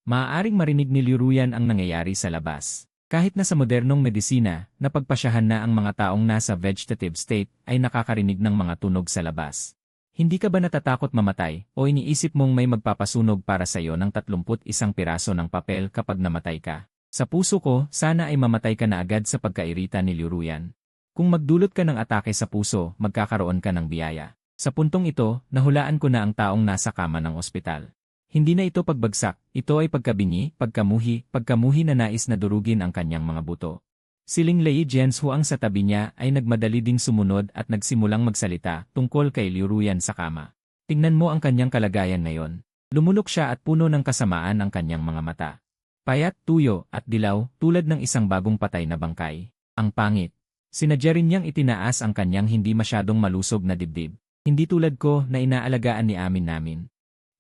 Maaaring marinig ni Liu Ruyan ang nangyayari sa labas. Kahit na sa modernong medisina, napagpasyahan na ang mga taong nasa vegetative state ay nakakarinig ng mga tunog sa labas. Hindi ka ba natatakot mamatay o iniisip mong may magpapasunog para sa iyo ng 31 piraso ng papel kapag namatay ka? Sa puso ko, sana ay mamatay ka na agad sa pagkairita ni Liu Ruyan. Kung magdulot ka ng atake sa puso, magkakaroon ka ng biyaya. Sa puntong ito, nahulaan ko na ang taong nasa kama ng ospital. Hindi na ito pagbagsak, ito ay pagkamuhi na nais na durugin ang kanyang mga buto. Siling Lei Jianzhuang sa tabi niya ay nagmadali ding sumunod at nagsimulang magsalita tungkol kay Liu Ruyan sa kama. Tingnan mo ang kanyang kalagayan ngayon. Lumunok siya at puno ng kasamaan ang kanyang mga mata. Payat, tuyo, at dilaw, tulad ng isang bagong patay na bangkay. Ang pangit. Sinadya rin niyang itinaas ang kanyang hindi masyadong malusog na dibdib. Hindi tulad ko na inaalagaan ni amin namin.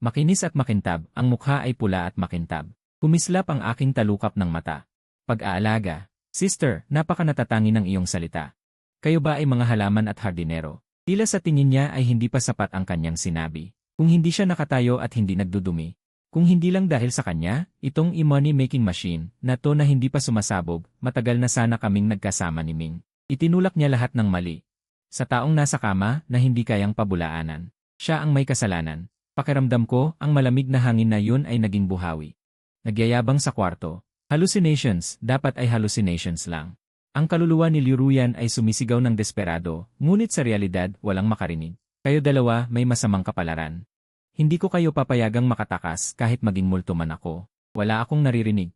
Makinis at makintab, ang mukha ay pula at makintab. Kumislap ang aking talukap ng mata. Pag-aalaga. Sister, napaka-natatangi ng iyong salita. Kayo ba ay mga halaman at hardinero? Tila sa tingin niya ay hindi pa sapat ang kanyang sinabi. Kung hindi siya nakatayo at hindi nagdudumi. Kung hindi lang dahil sa kanya, itong e-money-making machine, na to na hindi pa sumasabog, matagal na sana kaming nagkasama ni Ming. Itinulak niya lahat ng mali. Sa taong nasa kama na hindi kayang pabulaanan. Siya ang may kasalanan. Pakiramdam ko, ang malamig na hangin na yun ay naging buhawi. Nagyayabang sa kwarto. Hallucinations, dapat ay hallucinations lang. Ang kaluluwa ni Liu Ruyan ay sumisigaw ng desperado, ngunit sa realidad, walang makarinig. Kayo dalawa may masamang kapalaran. Hindi ko kayo papayagang makatakas kahit maging multo man ako. Wala akong naririnig.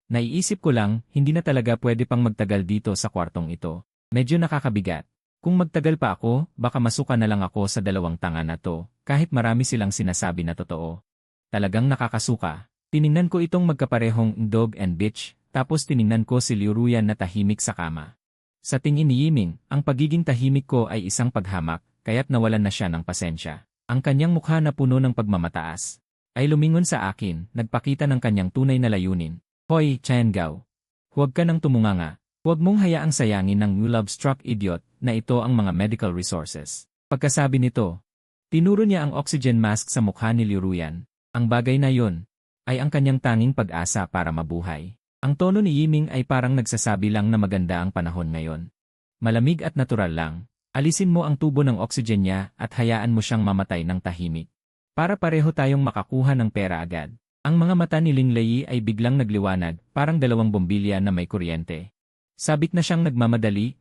Naiisip ko lang, hindi na talaga pwede pang magtagal dito sa kwartong ito. Medyo nakakabigat. Kung magtagal pa ako, baka masuka na lang ako sa dalawang tanga na to, kahit marami silang sinasabi na totoo. Talagang nakakasuka. Tiningnan ko itong magkaparehong dog and bitch, tapos tiningnan ko si Liu Ruyan na tahimik sa kama. Sa tingin ni Yiming, ang pagiging tahimik ko ay isang paghamak, kaya't nawalan na siya ng pasensya. Ang kanyang mukha na puno ng pagmamataas ay lumingon sa akin, nagpakita ng kanyang tunay na layunin. Hoy, Chen Gao. Huwag ka nang tumunganga. Huwag mong hayaang sayangin ng love-struck idiot na ito ang mga medical resources. Pagkasabi nito, tinuro niya ang oxygen mask sa mukha ni Liu Ruyan. Ang bagay na yon ay ang kanyang tanging pag-asa para mabuhay. Ang tono ni Yiming ay parang nagsasabi lang na maganda ang panahon ngayon. Malamig at natural lang. Alisin mo ang tubo ng oxygen niya at hayaan mo siyang mamatay ng tahimik. Para pareho tayong makakuha ng pera agad. Ang mga mata ni Linlei ay biglang nagliwanag, parang dalawang bombilya na may kuryente. Sabik na siyang nagmamadali,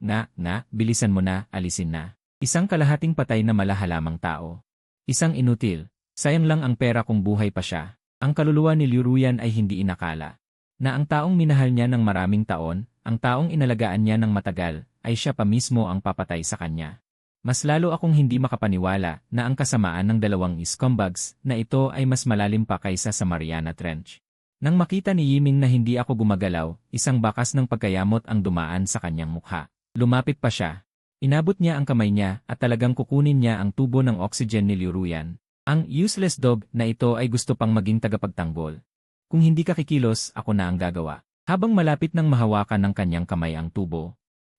bilisan mo na, alisin na. Isang kalahating patay na malahalamang tao. Isang inutil. Sayang lang ang pera kung buhay pa siya. Ang kaluluwa ni Liu Ruyan ay hindi inakala na ang taong minahal niya ng maraming taon, ang taong inalagaan niya ng matagal, ay siya pa mismo ang papatay sa kanya. Mas lalo akong hindi makapaniwala na ang kasamaan ng dalawang scumbags na ito ay mas malalim pa kaysa sa Mariana Trench. Nang makita ni Yiming na hindi ako gumagalaw, isang bakas ng pagkayamot ang dumaan sa kanyang mukha. Lumapit pa siya. Inabot niya ang kamay niya at talagang kukunin niya ang tubo ng oxygen ni Liu Ruyan. Ang useless dog na ito ay gusto pang maging tagapagtanggol. Kung hindi ka kikilos, ako na ang gagawa. Habang malapit nang mahawakan ng kanyang kamay ang tubo,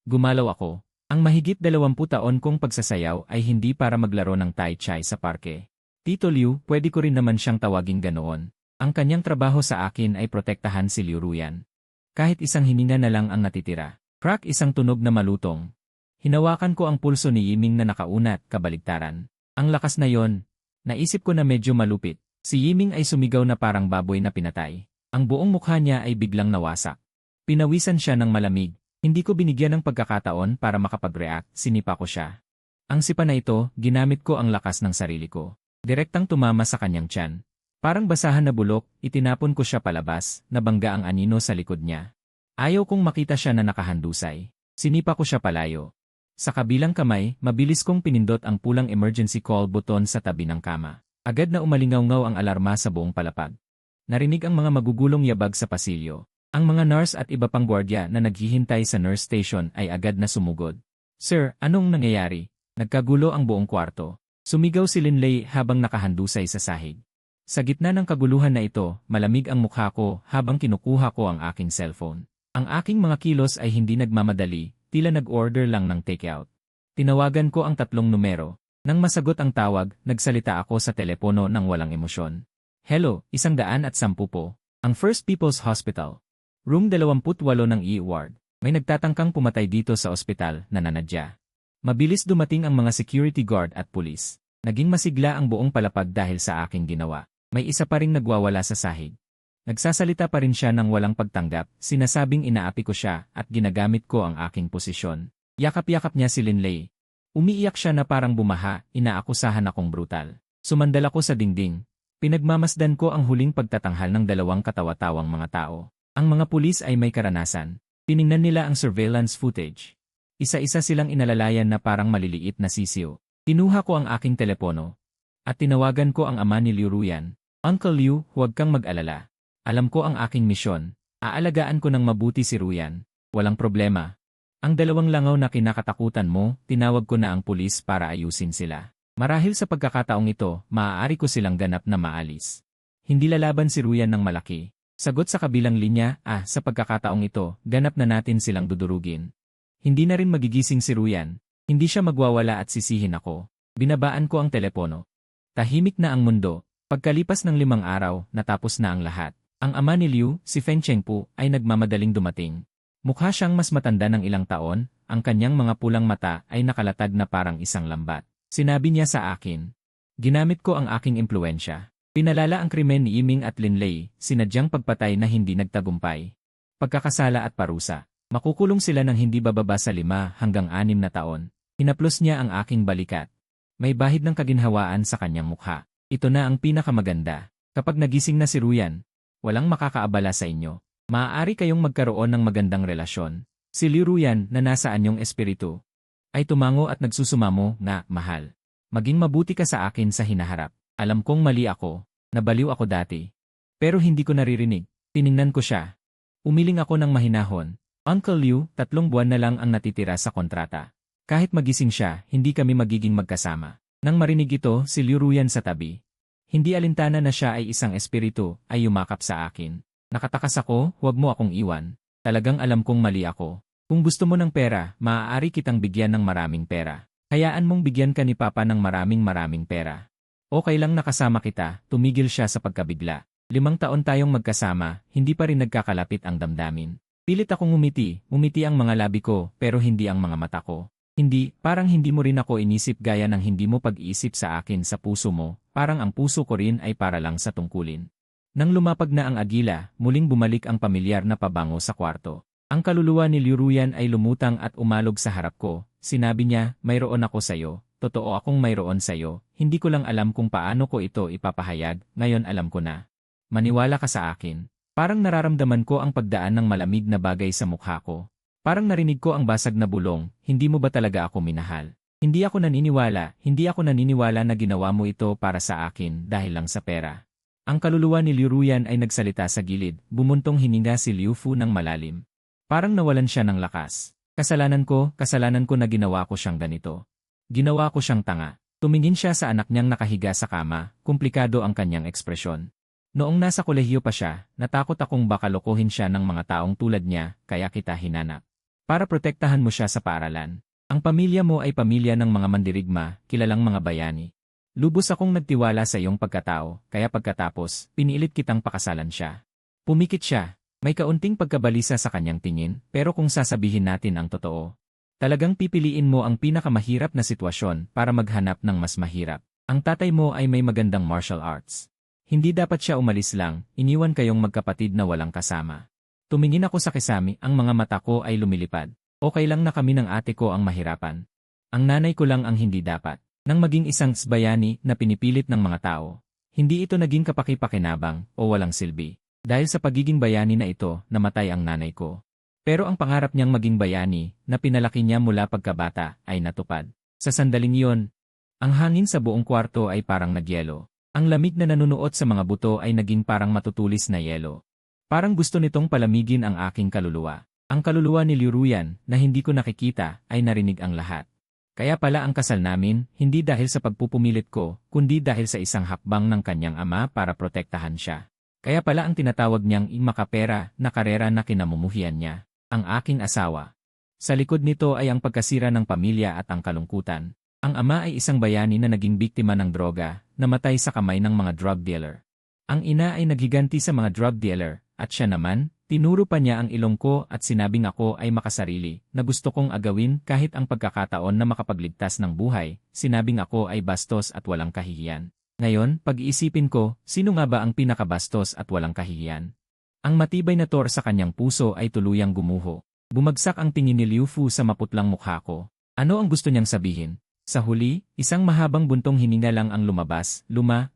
gumalaw ako. Ang mahigit 20 taon kong pagsasayaw ay hindi para maglaro ng Tai Chi sa parke. Tito Liu, pwede ko rin naman siyang tawaging ganoon. Ang kanyang trabaho sa akin ay protektahan si Liu Ruyan. Kahit isang hininga na lang ang natitira. Crack, isang tunog na malutong. Hinawakan ko ang pulso ni Yiming na nakaunat, kabaligtaran. Ang lakas na yon. Naisip ko na medyo malupit. Si Yiming ay sumigaw na parang baboy na pinatay. Ang buong mukha niya ay biglang nawasak. Pinawisan siya ng malamig. Hindi ko binigyan ng pagkakataon para makapag-react, sinipa ko siya. Ang sipa na ito, ginamit ko ang lakas ng sarili ko. Direktang tumama sa kanyang tiyan. Parang basahan na bulok, itinapon ko siya palabas, nabangga ang anino sa likod niya. Ayaw kong makita siya na nakahandusay. Sinipa ko siya palayo. Sa kabilang kamay, mabilis kong pinindot ang pulang emergency call button sa tabi ng kama. Agad na umalingaw-ngaw ang alarma sa buong palapag. Narinig ang mga magugulong yabag sa pasilyo. Ang mga nurse at iba pang gwardiya na naghihintay sa nurse station ay agad na sumugod. Sir, anong nangyayari? Nagkagulo ang buong kwarto. Sumigaw si Linlei habang nakahandusay sa sahig. Sa gitna ng kaguluhan na ito, malamig ang mukha ko habang kinukuha ko ang aking cellphone. Ang aking mga kilos ay hindi nagmamadali, tila nag-order lang ng takeout. Tinawagan ko ang 3 numero. Nang masagot ang tawag, nagsalita ako sa telepono ng walang emosyon. Hello, 110 po. Ang First People's Hospital. Room 28 ng E-ward. May nagtatangkang pumatay dito sa ospital, nananadya. Mabilis dumating ang mga security guard at pulis. Naging masigla ang buong palapag dahil sa aking ginawa. May isa pa ring nagwawala sa sahig. Nagsasalita pa rin siya ng walang pagtanggap, sinasabing inaapi ko siya at ginagamit ko ang aking posisyon. Yakap-yakap niya si Linlei. Umiiyak siya na parang bumaha, inaakusahan akong brutal. Sumandal ako sa dingding. Pinagmamasdan ko ang huling pagtatanghal ng 2 katawa-tawang mga tao. Ang mga pulis ay may karanasan. Tiningnan nila ang surveillance footage. Isa-isa silang inalalayan na parang maliliit na sisiw. Kinuha ko ang aking telepono. At tinawagan ko ang ama ni Liu Ruyan. Uncle Liu, huwag kang mag-alala. Alam ko ang aking misyon. Aalagaan ko ng mabuti si Ruyan. Walang problema. Ang 2 langaw na kinakatakutan mo, tinawag ko na ang pulis para ayusin sila. Marahil sa pagkakataong ito, maaari ko silang ganap na maalis. Hindi lalaban si Ruyan ng malaki. Sagot sa kabilang linya, sa pagkakataong ito, ganap na natin silang dudurugin. Hindi na rin magigising si Ruyan. Hindi siya magwawala at sisihin ako. Binabaan ko ang telepono. Tahimik na ang mundo. Pagkalipas ng 5 araw, natapos na ang lahat. Ang ama ni Liu, si Feng Chengpu, ay nagmamadaling dumating. Mukha siyang mas matanda ng ilang taon, ang kanyang mga pulang mata ay nakalatag na parang isang lambat. Sinabi niya sa akin, ginamit ko ang aking impluensya. Pinalala ang krimen ni Yiming at Linlei, sinadyang pagpatay na hindi nagtagumpay. Pagkakasala at parusa. Makukulong sila ng hindi bababa sa 5 hanggang 6 na taon. Hinaplos niya ang aking balikat. May bahid ng kaginhawaan sa kanyang mukha. Ito na ang pinakamaganda. Kapag nagising na si Ruyan, walang makakaabala sa inyo. Maaari kayong magkaroon ng magandang relasyon. Si Liu Ruyan na nasa anyong espiritu ay tumango at nagsusumamo na, mahal. Maging mabuti ka sa akin sa hinaharap. Alam kong mali ako, nabaliw ako dati. Pero hindi ko naririnig, tiningnan ko siya. Umiling ako ng mahinahon. Uncle Liu, 3 buwan na lang ang natitira sa kontrata. Kahit magising siya, hindi kami magiging magkasama. Nang marinig ito, si Liu Ruyan sa tabi. Hindi alintana na siya ay isang espiritu, ay yumakap sa akin. Nakatakas ako, huwag mo akong iwan. Talagang alam kong mali ako. Kung gusto mo ng pera, maaari kitang bigyan ng maraming pera. Hayaan mong bigyan ka ni Papa ng maraming pera. Okay lang nakasama kita, tumigil siya sa pagkabigla. 5 taon tayong magkasama, hindi pa rin nagkakalapit ang damdamin. Pilit akong umiti ang mga labi ko, pero hindi ang mga mata ko. Hindi, parang hindi mo rin ako inisip gaya ng hindi mo pag-iisip sa akin sa puso mo, parang ang puso ko rin ay para lang sa tungkulin. Nang lumapag na ang agila, muling bumalik ang pamilyar na pabango sa kwarto. Ang kaluluwa ni Liu Ruyan ay lumutang at umalog sa harap ko. Sinabi niya, mayroon ako sa'yo. Totoo akong mayroon sa'yo. Hindi ko lang alam kung paano ko ito ipapahayag, ngayon alam ko na. Maniwala ka sa akin. Parang nararamdaman ko ang pagdaan ng malamig na bagay sa mukha ko. Parang narinig ko ang basag na bulong, hindi mo ba talaga ako minahal? Hindi ako naniniwala na ginawa mo ito para sa akin dahil lang sa pera. Ang kaluluwa ni Liu Ruyan ay nagsalita sa gilid, bumuntong hininga si Liu Fu ng malalim. Parang nawalan siya ng lakas. Kasalanan ko na ginawa ko siyang ganito. Ginawa ko siyang tanga. Tumingin siya sa anak niyang nakahiga sa kama, komplikado ang kanyang ekspresyon. Noong nasa kolehiyo pa siya, natakot akong baka lokohin siya ng mga taong tulad niya, kaya kita hinanap. Para protektahan mo siya sa paaralan. Ang pamilya mo ay pamilya ng mga mandirigma, kilalang mga bayani. Lubos akong nagtiwala sa iyong pagkatao, kaya pagkatapos, pinilit kitang pakasalan siya. Pumikit siya. May kaunting pagkabalisa sa kanyang tingin, pero kung sasabihin natin ang totoo, talagang pipiliin mo ang pinakamahirap na sitwasyon para maghanap ng mas mahirap. Ang tatay mo ay may magandang martial arts. Hindi dapat siya umalis lang, iniwan kayong magkapatid na walang kasama. Tumingin ako sa kisami, ang mga mata ko ay lumilipad. Okay lang na kami ng ate ko ang mahirapan. Ang nanay ko lang ang hindi dapat. Nang maging isang bayani na pinipilit ng mga tao, hindi ito naging kapaki-pakinabang o walang silbi. Dahil sa pagiging bayani na ito, namatay ang nanay ko. Pero ang pangarap niyang maging bayani, na pinalaki niya mula pagkabata, ay natupad. Sa sandaling iyon, ang hangin sa buong kwarto ay parang nagyelo. Ang lamig na nanunuot sa mga buto ay naging parang matutulis na yelo. Parang gusto nitong palamigin ang aking kaluluwa. Ang kaluluwa ni Liu Ruyan, na hindi ko nakikita, ay narinig ang lahat. Kaya pala ang kasal namin, hindi dahil sa pagpupumilit ko, kundi dahil sa isang hakbang ng kanyang ama para protektahan siya. Kaya pala ang tinatawag niyang makapera na karera na kinamumuhian niya, ang aking asawa. Sa likod nito ay ang pagkasira ng pamilya at ang kalungkutan. Ang ama ay isang bayani na naging biktima ng droga, namatay sa kamay ng mga drug dealer. Ang ina ay naghiganti sa mga drug dealer, at siya naman, tinuro pa niya ang ilong ko at sinabing ako ay makasarili, na gusto kong agawin kahit ang pagkakataon na makapagligtas ng buhay, sinabing ako ay bastos at walang kahihiyan. Ngayon, pag-iisipin ko, sino nga ba ang pinakabastos at walang kahihiyan? Ang matibay na tor sa kanyang puso ay tuluyang gumuho. Bumagsak ang tingin ni Liu Fu sa maputlang mukha ko. Ano ang gusto niyang sabihin? Sa huli, isang mahabang buntong hininga lang ang lumabas,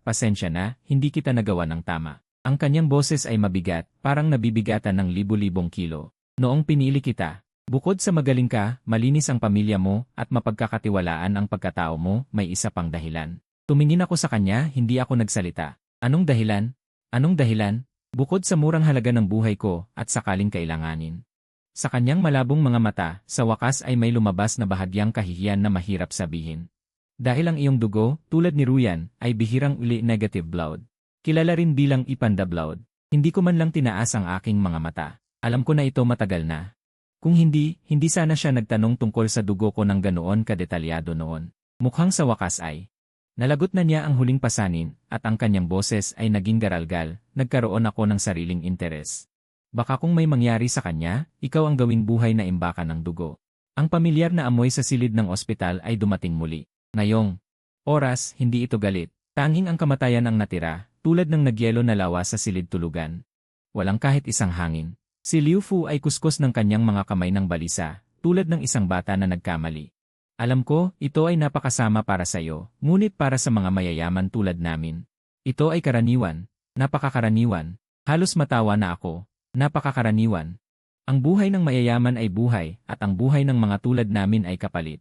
pasensya na, hindi kita nagawa ng tama. Ang kanyang boses ay mabigat, parang nabibigatan ng libu-libong kilo. Noong pinili kita, bukod sa magaling ka, malinis ang pamilya mo, at mapagkakatiwalaan ang pagkatao mo, may isa pang dahilan. Tumingin ako sa kanya, hindi ako nagsalita. Anong dahilan? Anong dahilan? Bukod sa murang halaga ng buhay ko, at sakaling kailanganin. Sa kanyang malabong mga mata, sa wakas ay may lumabas na bahagyang kahihiyan na mahirap sabihin. Dahil ang iyong dugo, tulad ni Ruyan, ay bihirang uli negative blood. Kilala rin bilang ipanda blood. Hindi ko man lang tinaas ang aking mga mata. Alam ko na ito matagal na. Kung hindi sana siya nagtanong tungkol sa dugo ko ng ganoon kadetalyado noon. Mukhang sa wakas ay. Nalagot na niya ang huling pasanin, at ang kanyang boses ay naging garalgal, nagkaroon ako ng sariling interes. Baka kung may mangyari sa kanya, ikaw ang gawing buhay na imbaka ng dugo. Ang pamilyar na amoy sa silid ng ospital ay dumating muli. Ngayong oras, hindi ito galit. Tanging ang kamatayan ang natira, tulad ng nagyelo na lawa sa silid tulugan. Walang kahit isang hangin. Si Liu Fu ay kuskus ng kanyang mga kamay ng balisa, tulad ng isang bata na nagkamali. Alam ko, ito ay napakasama para sa iyo, ngunit para sa mga mayayaman tulad namin. Ito ay karaniwan, napakakaraniwan. Halos matawa na ako, napakakaraniwan. Ang buhay ng mayayaman ay buhay, at ang buhay ng mga tulad namin ay kapalit.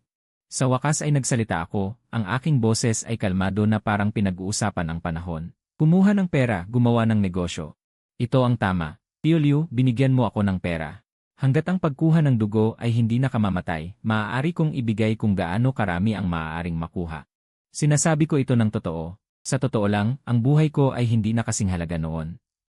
Sa wakas ay nagsalita ako, ang aking boses ay kalmado na parang pinag-uusapan ang panahon. Kumuha ng pera, gumawa ng negosyo. Ito ang tama. Tio Liu, binigyan mo ako ng pera. Hanggat ang pagkuha ng dugo ay hindi nakamamatay, maaari kong ibigay kung gaano karami ang maaaring makuha. Sinasabi ko ito ng totoo. Sa totoo lang, ang buhay ko ay hindi nakasinghalaga noon.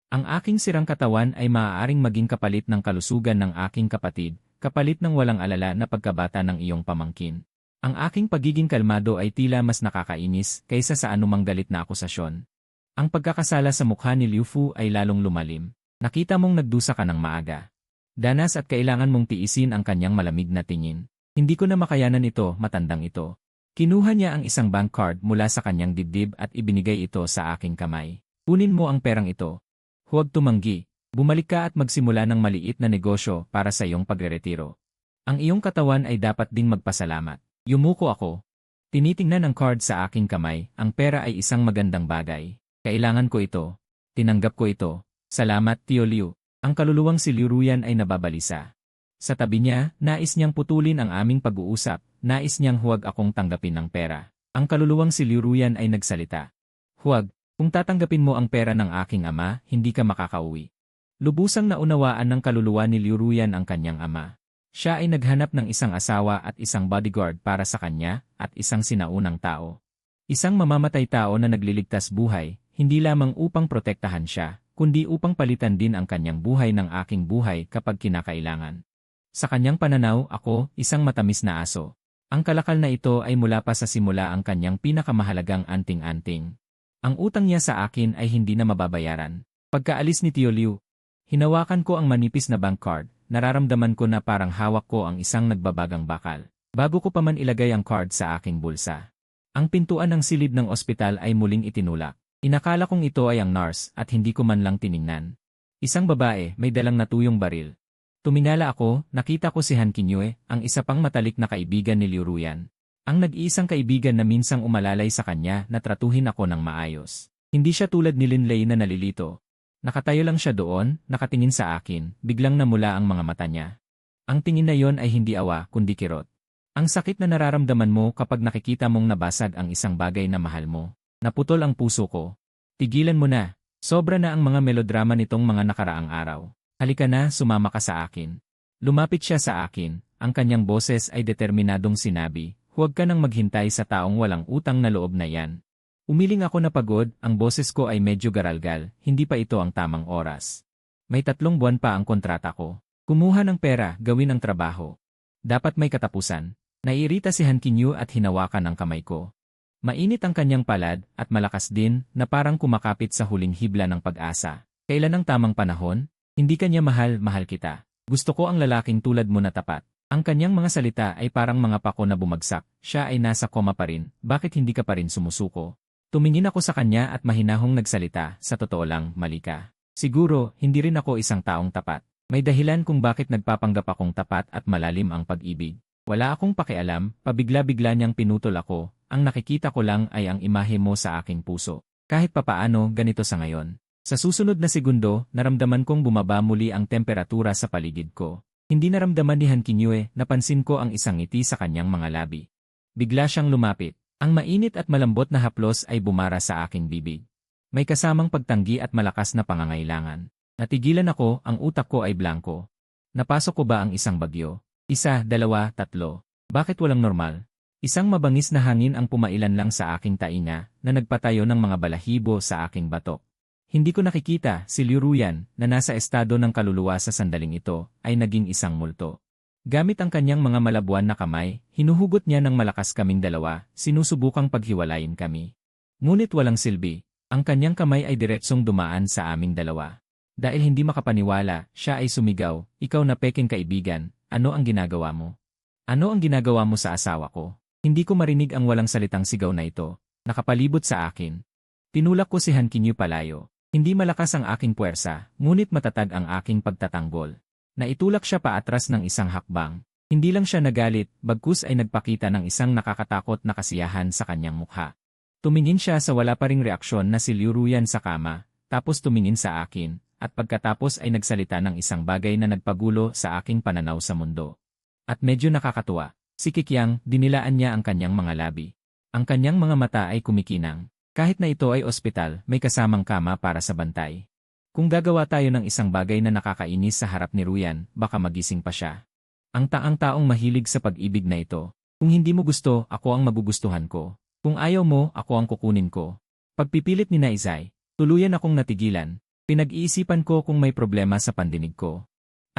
Ang aking sirang katawan ay maaaring maging kapalit ng kalusugan ng aking kapatid, kapalit ng walang alala na pagkabata ng iyong pamangkin. Ang aking pagiging kalmado ay tila mas nakakainis kaysa sa anumang galit na akusasyon. Ang pagkakasala sa mukha ni Liu Fu ay lalong lumalim. Nakita mong nagdusa ka ng maaga. Danas at kailangan mong tiisin ang kanyang malamig na tingin. Hindi ko na makayanan ito, matandang ito. Kinuha niya ang isang bank card mula sa kanyang dibdib at ibinigay ito sa aking kamay. Kunin mo ang perang ito. Huwag tumanggi. Bumalik ka at magsimula ng maliit na negosyo para sa iyong pagreretiro. Ang iyong katawan ay dapat ding magpasalamat. Yumuko ako. Tinitingnan ang card sa aking kamay, ang pera ay isang magandang bagay. Kailangan ko ito. Tinanggap ko ito. Salamat, Tio Liu. Ang kaluluwang si Liu Ruyan ay nababalisa. Sa tabi niya, nais niyang putulin ang aming pag-uusap, nais niyang huwag akong tanggapin ng pera. Ang kaluluwang si Liu Ruyan ay nagsalita. Huwag, kung tatanggapin mo ang pera ng aking ama, hindi ka makakauwi. Lubusang naunawaan ng kaluluwa ni Liu Ruyan ang kanyang ama. Siya ay naghanap ng isang asawa at isang bodyguard para sa kanya at isang sinaunang tao. Isang mamamatay tao na nagliligtas buhay, hindi lamang upang protektahan siya, kundi upang palitan din ang kanyang buhay ng aking buhay kapag kinakailangan. Sa kanyang pananaw, ako, isang matamis na aso. Ang kalakal na ito ay mula pa sa simula ang kanyang pinakamahalagang anting-anting. Ang utang niya sa akin ay hindi na mababayaran. Pagkaalis ni Tio Liu, hinawakan ko ang manipis na bank card. Nararamdaman ko na parang hawak ko ang isang nagbabagang bakal. Bago ko pa man ilagay ang card sa aking bulsa. Ang pintuan ng silid ng ospital ay muling itinulak. Inakala kong ito ay ang nurse at hindi ko man lang tiningnan. Isang babae, may dalang natuyong baril. Tuminala ako, nakita ko si Han Qinyue, ang isa pang matalik na kaibigan ni Liu Ruyan. Ang nag-iisang kaibigan na minsang umalalay sa kanya na tratuhin ako ng maayos. Hindi siya tulad ni Lin Lei na nalilito. Nakatayo lang siya doon, nakatingin sa akin, biglang namula ang mga mata niya. Ang tingin na yon ay hindi awa, kundi kirot. Ang sakit na nararamdaman mo kapag nakikita mong nabasag ang isang bagay na mahal mo. Naputol ang puso ko. Tigilan mo na. Sobra na ang mga melodrama nitong mga nakaraang araw. Halika na, sumama ka sa akin. Lumapit siya sa akin. Ang kanyang boses ay determinadong sinabi, huwag ka nang maghintay sa taong walang utang na loob na yan. Umiling ako na pagod, ang boses ko ay medyo garalgal, hindi pa ito ang tamang oras. May 3 buwan pa ang kontrata ko. Kumuha ng pera, gawin ang trabaho. Dapat may katapusan. Naiirita si Han Qinyue at hinawakan ang kamay ko. Mainit ang kanyang palad at malakas din na parang kumakapit sa huling hibla ng pag-asa. Kailan ang tamang panahon? Hindi kanya mahal, mahal kita. Gusto ko ang lalaking tulad mo na tapat. Ang kanyang mga salita ay parang mga pako na bumagsak. Siya ay nasa koma pa rin, bakit hindi ka pa rin sumusuko? Tumingin ako sa kanya at mahinahong nagsalita, sa totoo lang, mali ka. Siguro, hindi rin ako isang taong tapat. May dahilan kung bakit nagpapanggap akong tapat at malalim ang pag-ibig. Wala akong pakialam, pabigla-bigla niyang pinutol ako, ang nakikita ko lang ay ang imahe mo sa aking puso. Kahit papaano, ganito sa ngayon. Sa susunod na segundo, naramdaman kong bumaba muli ang temperatura sa paligid ko. Hindi naramdaman ni Han Qinyue, napansin ko ang isang ngiti sa kanyang mga labi. Bigla siyang lumapit. Ang mainit at malambot na haplos ay bumara sa aking bibig. May kasamang pagtanggi at malakas na pangangailangan. Natigilan ako, ang utak ko ay blanko. Napasok ko ba ang isang bagyo? 1, 2, 3. Bakit walang normal? Isang mabangis na hangin ang pumailan lang sa aking tainga na nagpatayo ng mga balahibo sa aking batok. Hindi ko nakikita si Liu Ruyan na nasa estado ng kaluluwa sa sandaling ito ay naging isang multo. Gamit ang kanyang mga malabuan na kamay, hinuhugot niya ng malakas kaming dalawa, sinusubukang paghiwalayin kami. Ngunit walang silbi, ang kanyang kamay ay diretsong dumaan sa aming dalawa. Dahil hindi makapaniwala, siya ay sumigaw, ikaw na peking kaibigan, ano ang ginagawa mo? Ano ang ginagawa mo sa asawa ko? Hindi ko marinig ang walang salitang sigaw na ito, nakapalibot sa akin. Tinulak ko si Han Qinyue palayo. Hindi malakas ang aking puwersa, ngunit matatag ang aking pagtatanggol. Naitulak siya paatras ng isang hakbang. Hindi lang siya nagalit, bagkus ay nagpakita ng isang nakakatakot na kasiyahan sa kanyang mukha. Tumingin siya sa wala pa ring reaksyon na si Liu Ruyan sa kama, tapos tumingin sa akin, at pagkatapos ay nagsalita ng isang bagay na nagpagulo sa aking pananaw sa mundo. At medyo nakakatuwa, si Qiqiang, dinilaan niya ang kanyang mga labi. Ang kanyang mga mata ay kumikinang. Kahit na ito ay ospital, may kasamang kama para sa bantay. Kung gagawa tayo ng isang bagay na nakakainis sa harap ni Ruyan, baka magising pa siya. Ang taong mahilig sa pag-ibig na ito. Kung hindi mo gusto, ako ang magugustuhan ko. Kung ayaw mo, ako ang kukunin ko. Pagpipilit ni Naizay, tuluyan akong natigilan. Pinag-iisipan ko kung may problema sa pandinig ko.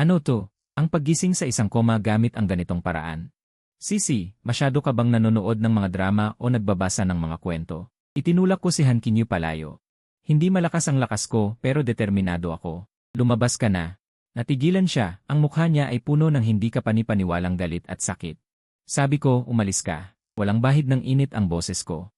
Ano to? Ang paggising sa isang koma gamit ang ganitong paraan. Sisi, masyado ka bang nanonood ng mga drama o nagbabasa ng mga kwento? Itinulak ko si Han Qinyue palayo. Hindi malakas ang lakas ko pero determinado ako. Lumabas ka na. Natigilan siya, ang mukha niya ay puno ng hindi kapani-paniwalang galit at sakit. Sabi ko, umalis ka. Walang bahid ng init ang boses ko.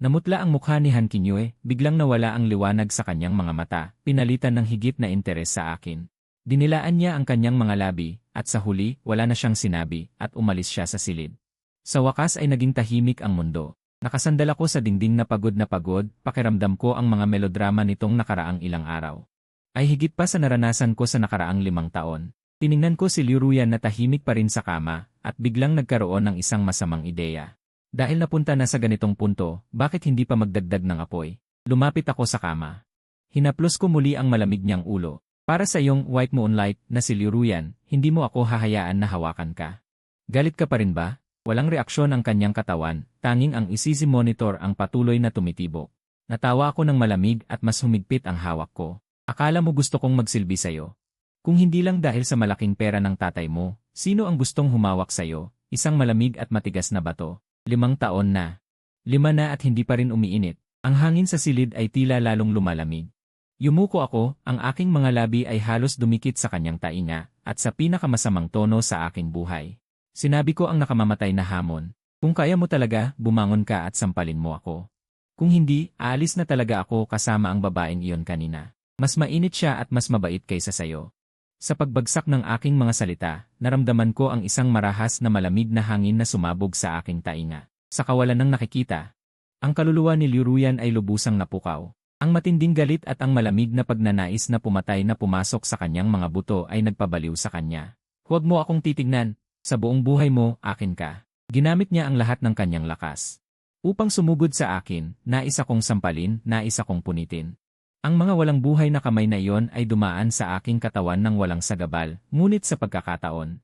Namutla ang mukha ni Han Kinyue, biglang nawala ang liwanag sa kanyang mga mata, pinalitan ng higit na interes sa akin. Dinilaan niya ang kanyang mga labi, at sa huli, wala na siyang sinabi, at umalis siya sa silid. Sa wakas ay naging tahimik ang mundo. Nakasandal ako sa dingding na pagod, pakiramdam ko ang mga melodrama nitong nakaraang ilang araw. Ay higit pa sa naranasan ko sa nakaraang 5 taon. Tiningnan ko si Liu Ruyan na tahimik pa rin sa kama, at biglang nagkaroon ng isang masamang ideya. Dahil napunta na sa ganitong punto, bakit hindi pa magdagdag ng apoy? Lumapit ako sa kama. Hinaplos ko muli ang malamig niyang ulo. Para sa iyong white moonlight na si Liu Ruyan, hindi mo ako hahayaan na hawakan ka. Galit ka pa rin ba? Walang reaksyon ang kanyang katawan, tanging ang ECG monitor ang patuloy na tumitibok. Natawa ako ng malamig at mas humigpit ang hawak ko. Akala mo gusto kong magsilbi sa'yo? Kung hindi lang dahil sa malaking pera ng tatay mo, sino ang gustong humawak sa'yo? Isang malamig at matigas na bato. 5 taon na. 5 na at hindi pa rin umiinit. Ang hangin sa silid ay tila lalong lumalamig. Yumuko ako, ang aking mga labi ay halos dumikit sa kanyang tainga, at sa pinakamasamang tono sa aking buhay. Sinabi ko ang nakamamatay na hamon. Kung kaya mo talaga, bumangon ka at sampalin mo ako. Kung hindi, aalis na talaga ako kasama ang babaeng iyon kanina. Mas mainit siya at mas mabait kaysa sayo. Sa pagbagsak ng aking mga salita, naramdaman ko ang isang marahas na malamig na hangin na sumabog sa aking tainga. Sa kawalan ng nakikita, ang kaluluwa ni Liu Ruyan ay lubusang napukaw. Ang matinding galit at ang malamig na pagnanais na pumatay na pumasok sa kanyang mga buto ay nagpabaliw sa kanya. Huwag mo akong titignan. Sa buong buhay mo, akin ka. Ginamit niya ang lahat ng kanyang lakas. Upang sumugod sa akin, nais akong sampalin, nais akong punitin. Ang mga walang buhay na kamay na iyon ay dumaan sa aking katawan ng walang sagabal, ngunit sa pagkakataon.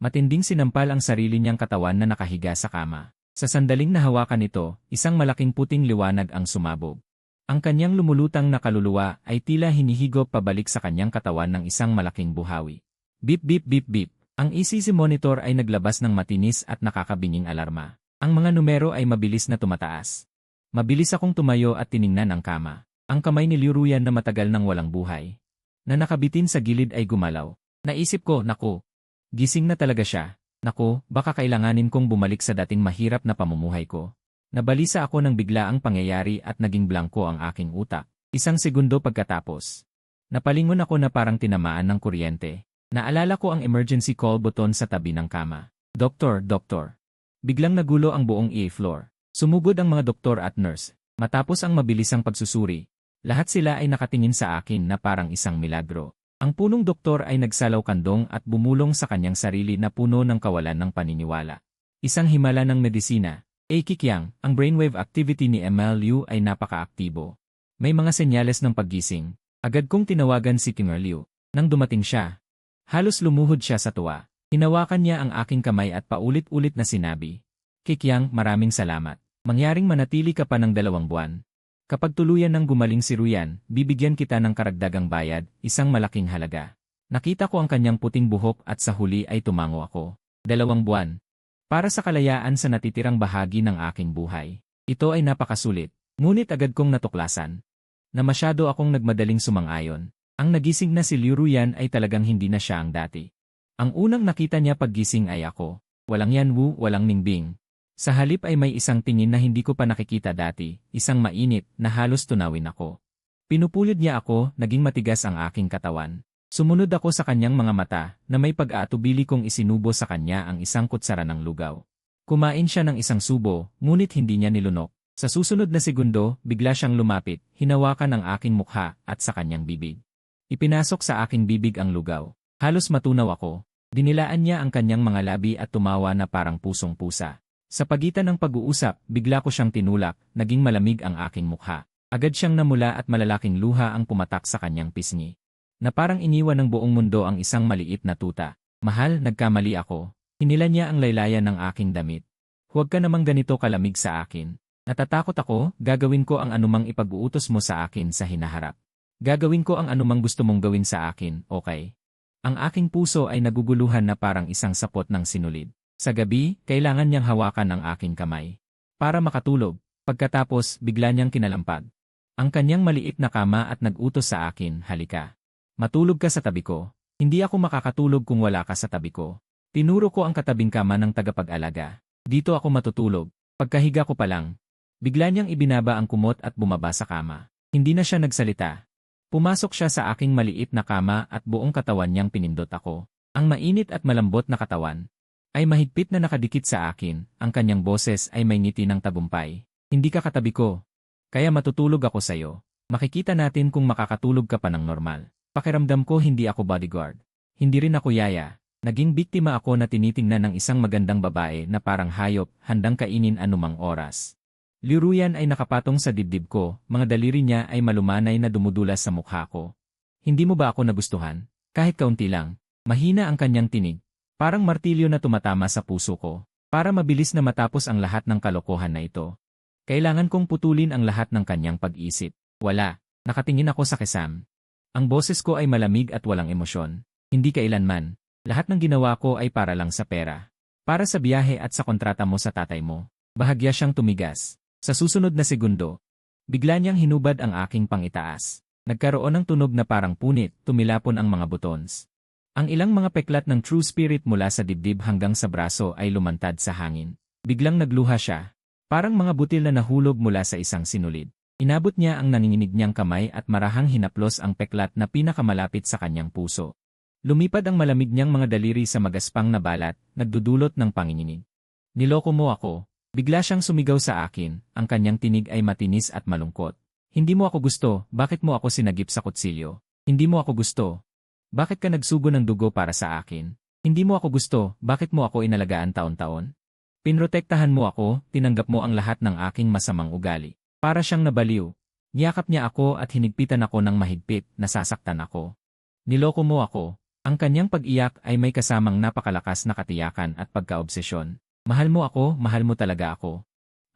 Matinding sinampal ang sarili niyang katawan na nakahiga sa kama. Sa sandaling nahawakan nito, isang malaking puting liwanag ang sumabog. Ang kanyang lumulutang na kaluluwa ay tila hinihigop pabalik sa kanyang katawan ng isang malaking buhawi. Beep beep beep beep. Ang ECG monitor ay naglabas ng matinis at nakakabinging alarma. Ang mga numero ay mabilis na tumataas. Mabilis akong tumayo at tiningnan ang kama. Ang kamay ni Liu Ruyan na matagal nang walang buhay, na nakabitin sa gilid ay gumalaw. Naisip ko, naku, gising na talaga siya. Naku, baka kailanganin kong bumalik sa dating mahirap na pamumuhay ko. Nabalisa ako ng biglaang pangyayari at naging blangko ang aking utak. 1 segundo pagkatapos, napalingon ako na parang tinamaan ng kuryente. Naalala ko ang emergency call button sa tabi ng kama. Doktor, doktor. Biglang nagulo ang buong EA floor. Sumugod ang mga doktor at nurse. Matapos ang mabilisang pagsusuri, lahat sila ay nakatingin sa akin na parang isang milagro. Ang punong doktor ay nagsalaw kandong at bumulong sa kanyang sarili na puno ng kawalan ng paniniwala. Isang himala ng medisina. Kikyang, ang brainwave activity ni ML Liu ay napaka-aktibo. May mga senyales ng paggising. Agad kong tinawagan si King Liu. Nang dumating siya, halos lumuhod siya sa tuwa. Hinawakan niya ang aking kamay at paulit-ulit na sinabi, Kikyang, maraming salamat. Mangyaring manatili ka pa ng 2 buwan. Kapag tuluyan ng gumaling si Ruyan, bibigyan kita ng karagdagang bayad, isang malaking halaga. Nakita ko ang kanyang puting buhok at sa huli ay tumango ako. 2 buwan. Para sa kalayaan sa natitirang bahagi ng aking buhay. Ito ay napakasulit, ngunit agad kong natuklasan na masyado akong nagmadaling sumang-ayon. Ang nagising na si Liu Ruyan ay talagang hindi na siya ang dati. Ang unang nakita niya paggising ay ako. Walang Yanwu, walang Ningbing. Sa halip ay may isang tingin na hindi ko pa nakikita dati, isang mainit na halos tunawin ako. Pinupulid niya ako, naging matigas ang aking katawan. Sumunod ako sa kanyang mga mata na may pag-aatubili kong isinubo sa kanya ang isang kutsara ng lugaw. Kumain siya ng isang subo, ngunit hindi niya nilunok. Sa susunod na segundo, bigla siyang lumapit, hinawakan ang aking mukha at sa kanyang bibig. Ipinasok sa aking bibig ang lugaw. Halos matunaw ako. Dinilaan niya ang kanyang mga labi at tumawa na parang pusong pusa. Sa pagitan ng pag-uusap, bigla ko siyang tinulak, naging malamig ang aking mukha. Agad siyang namula at malalaking luha ang pumatak sa kanyang pisngi. Na parang iniwan ng buong mundo ang isang maliit na tuta. Mahal, nagkamali ako. Hinila niya ang laylayan ng aking damit. Huwag ka namang ganito kalamig sa akin. Natatakot ako, gagawin ko ang anumang ipag-uutos mo sa akin sa hinaharap. Gagawin ko ang anumang gusto mong gawin sa akin, okay? Ang aking puso ay naguguluhan na parang isang sapot ng sinulid. Sa gabi, kailangan niyang hawakan ang aking kamay. Para makatulog, pagkatapos bigla niyang kinalampag ang kanyang maliit na kama at nag-utos sa akin, halika. Matulog ka sa tabi ko. Hindi ako makakatulog kung wala ka sa tabi ko. Tinuro ko ang katabing kama ng tagapag-alaga. Dito ako matutulog. Pagkahiga ko pa lang, Bigla niyang ibinaba ang kumot at bumaba sa kama. Hindi na siya nagsalita. Pumasok siya sa aking maliit na kama at buong katawan niyang pinindot ako. Ang mainit at malambot na katawan ay mahigpit na nakadikit sa akin, ang kanyang boses ay may ngiti ng tagumpay. Hindi ka katabi ko. Kaya matutulog ako sa'yo. Makikita natin kung makakatulog ka pa ng normal. Pakiramdam ko hindi ako bodyguard. Hindi rin ako yaya. Naging biktima ako na tinitingnan ng isang magandang babae na parang hayop, handang kainin anumang oras. Liruyan ay nakapatong sa dibdib ko, mga daliri niya ay malumanay na dumudulas sa mukha ko. Hindi mo ba ako nagustuhan? Kahit kaunti lang. Mahina ang kanyang tinig. Parang martilyo na tumatama sa puso ko. Para mabilis na matapos ang lahat ng kalokohan na ito. Kailangan kong putulin ang lahat ng kanyang pag-isip. Wala. Nakatingin ako sa Kesam. Ang boses ko ay malamig at walang emosyon. Hindi kailanman. Lahat ng ginawa ko ay para lang sa pera. Para sa biyahe at sa kontrata mo sa tatay mo. Bahagya siyang tumigas. Sa susunod na segundo, bigla niyang hinubad ang aking pangitaas. Nagkaroon ng tunog na parang punit, tumilapon ang mga buttons. Ang ilang mga peklat ng True Spirit mula sa dibdib hanggang sa braso ay lumantad sa hangin. Biglang nagluha siya. Parang mga butil na nahulog mula sa isang sinulid. Inabot niya ang nanginginig niyang kamay at marahang hinaplos ang peklat na pinakamalapit sa kanyang puso. Lumipad ang malamig niyang mga daliri sa magaspang na balat, nagdudulot ng panginginig. Niloko mo ako. Bigla siyang sumigaw sa akin, ang kanyang tinig ay matinis at malungkot. Hindi mo ako gusto, bakit mo ako sinagip sa kutsilyo? Hindi mo ako gusto. Bakit ka nagsugo ng dugo para sa akin? Hindi mo ako gusto, bakit mo ako inalagaan taon-taon? Pinrotektahan mo ako, tinanggap mo ang lahat ng aking masamang ugali. Para siyang nabaliw. Niyakap niya ako at hinigpitan ako ng mahigpit, nasasaktan ako. Niloko mo ako. Ang kanyang pag-iyak ay may kasamang napakalakas na katiyakan at pagkaobsesyon. Mahal mo ako, mahal mo talaga ako.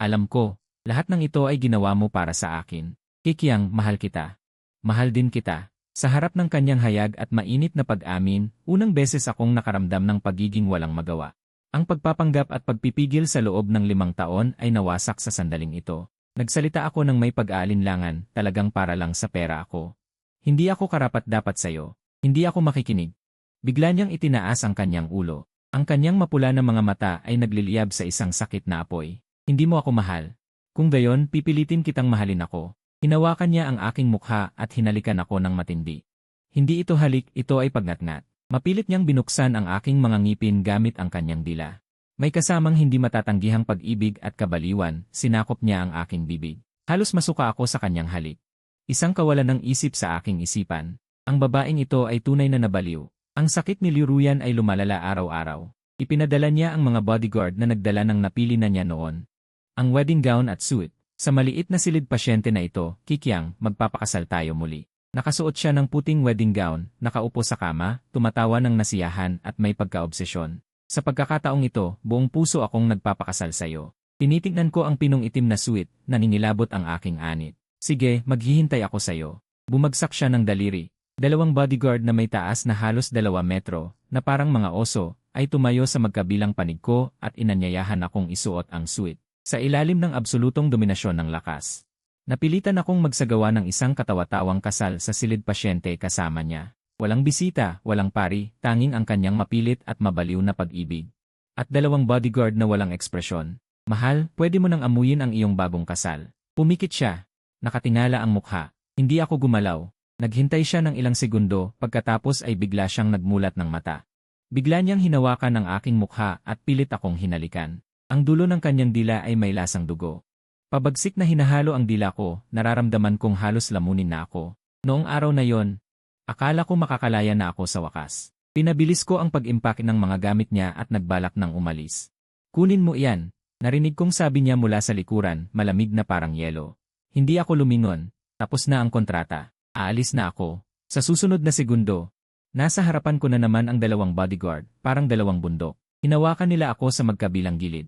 Alam ko, lahat ng ito ay ginawa mo para sa akin. Kikiang, mahal kita. Mahal din kita. Sa harap ng kanyang hayag at mainit na pag-amin, unang beses akong nakaramdam ng pagiging walang magawa. Ang pagpapanggap at pagpipigil sa loob ng 5 taon ay nawasak sa sandaling ito. Nagsalita ako ng may pag-aalinlangan, talagang para lang sa pera ako. Hindi ako karapat-dapat sa'yo. Hindi ako makikinig. Bigla niyang itinaas ang kanyang ulo. Ang kanyang mapula na mga mata ay nagliliyab sa isang sakit na apoy. Hindi mo ako mahal. Kung gayon, pipilitin kitang mahalin ako. Hinawakan niya ang aking mukha at hinalikan ako ng matindi. Hindi ito halik, ito ay pagnatngat. Mapilit niyang binuksan ang aking mga ngipin gamit ang kanyang dila. May kasamang hindi matatanggihang pag-ibig at kabaliwan, sinakop niya ang aking bibig. Halos masuka ako sa kanyang halik. Isang kawalan ng isip sa aking isipan. Ang babaeng ito ay tunay na nabaliw. Ang sakit ni Liruyan ay lumalala araw-araw. Ipinadala niya ang mga bodyguard na nagdala ng napili na niya noon. Ang wedding gown at suit. Sa maliit na silid pasyente na ito, Kikiang, magpapakasal tayo muli. Nakasuot siya ng puting wedding gown, nakaupo sa kama, tumatawa ng nasiyahan at may pagkaobsesyon. Sa pagkakataong ito, buong puso akong nagpapakasal sa'yo. Tinitingnan ko ang pinong itim na suit, naninilabot ang aking anit. Sige, maghihintay ako sa'yo. Bumagsak siya ng daliri. 2 bodyguard na may taas na halos 2 metro, na parang mga oso, ay tumayo sa magkabilang panig ko at inanyayahan akong isuot ang suit. Sa ilalim ng absolutong dominasyon ng lakas. Napilitan akong magsagawa ng isang katawa-tawang kasal sa silid pasyente kasama niya. Walang bisita, walang pari, tanging ang kanyang mapilit at mabaliw na pag-ibig. At 2 bodyguard na walang ekspresyon. Mahal, pwede mo nang amuyin ang iyong bagong kasal. Pumikit siya. Nakatingala ang mukha. Hindi ako gumalaw. Naghintay siya ng ilang segundo, pagkatapos ay bigla siyang nagmulat ng mata. Bigla niyang hinawakan ang aking mukha at pilit akong hinalikan. Ang dulo ng kanyang dila ay may lasang dugo. Pabagsik na hinahalo ang dila ko, nararamdaman kong halos lamunin na ako. Noong araw na yon, akala ko makakalaya na ako sa wakas. Pinabilis ko ang pag-impake ng mga gamit niya at nagbalak ng umalis. Kunin mo iyan, narinig kong sabi niya mula sa likuran, malamig na parang yelo. Hindi ako lumingon, tapos na ang kontrata. Aalis na ako. Sa susunod na segundo, nasa harapan ko na naman ang 2 bodyguard, parang 2 bundok. Hinawakan nila ako sa magkabilang gilid.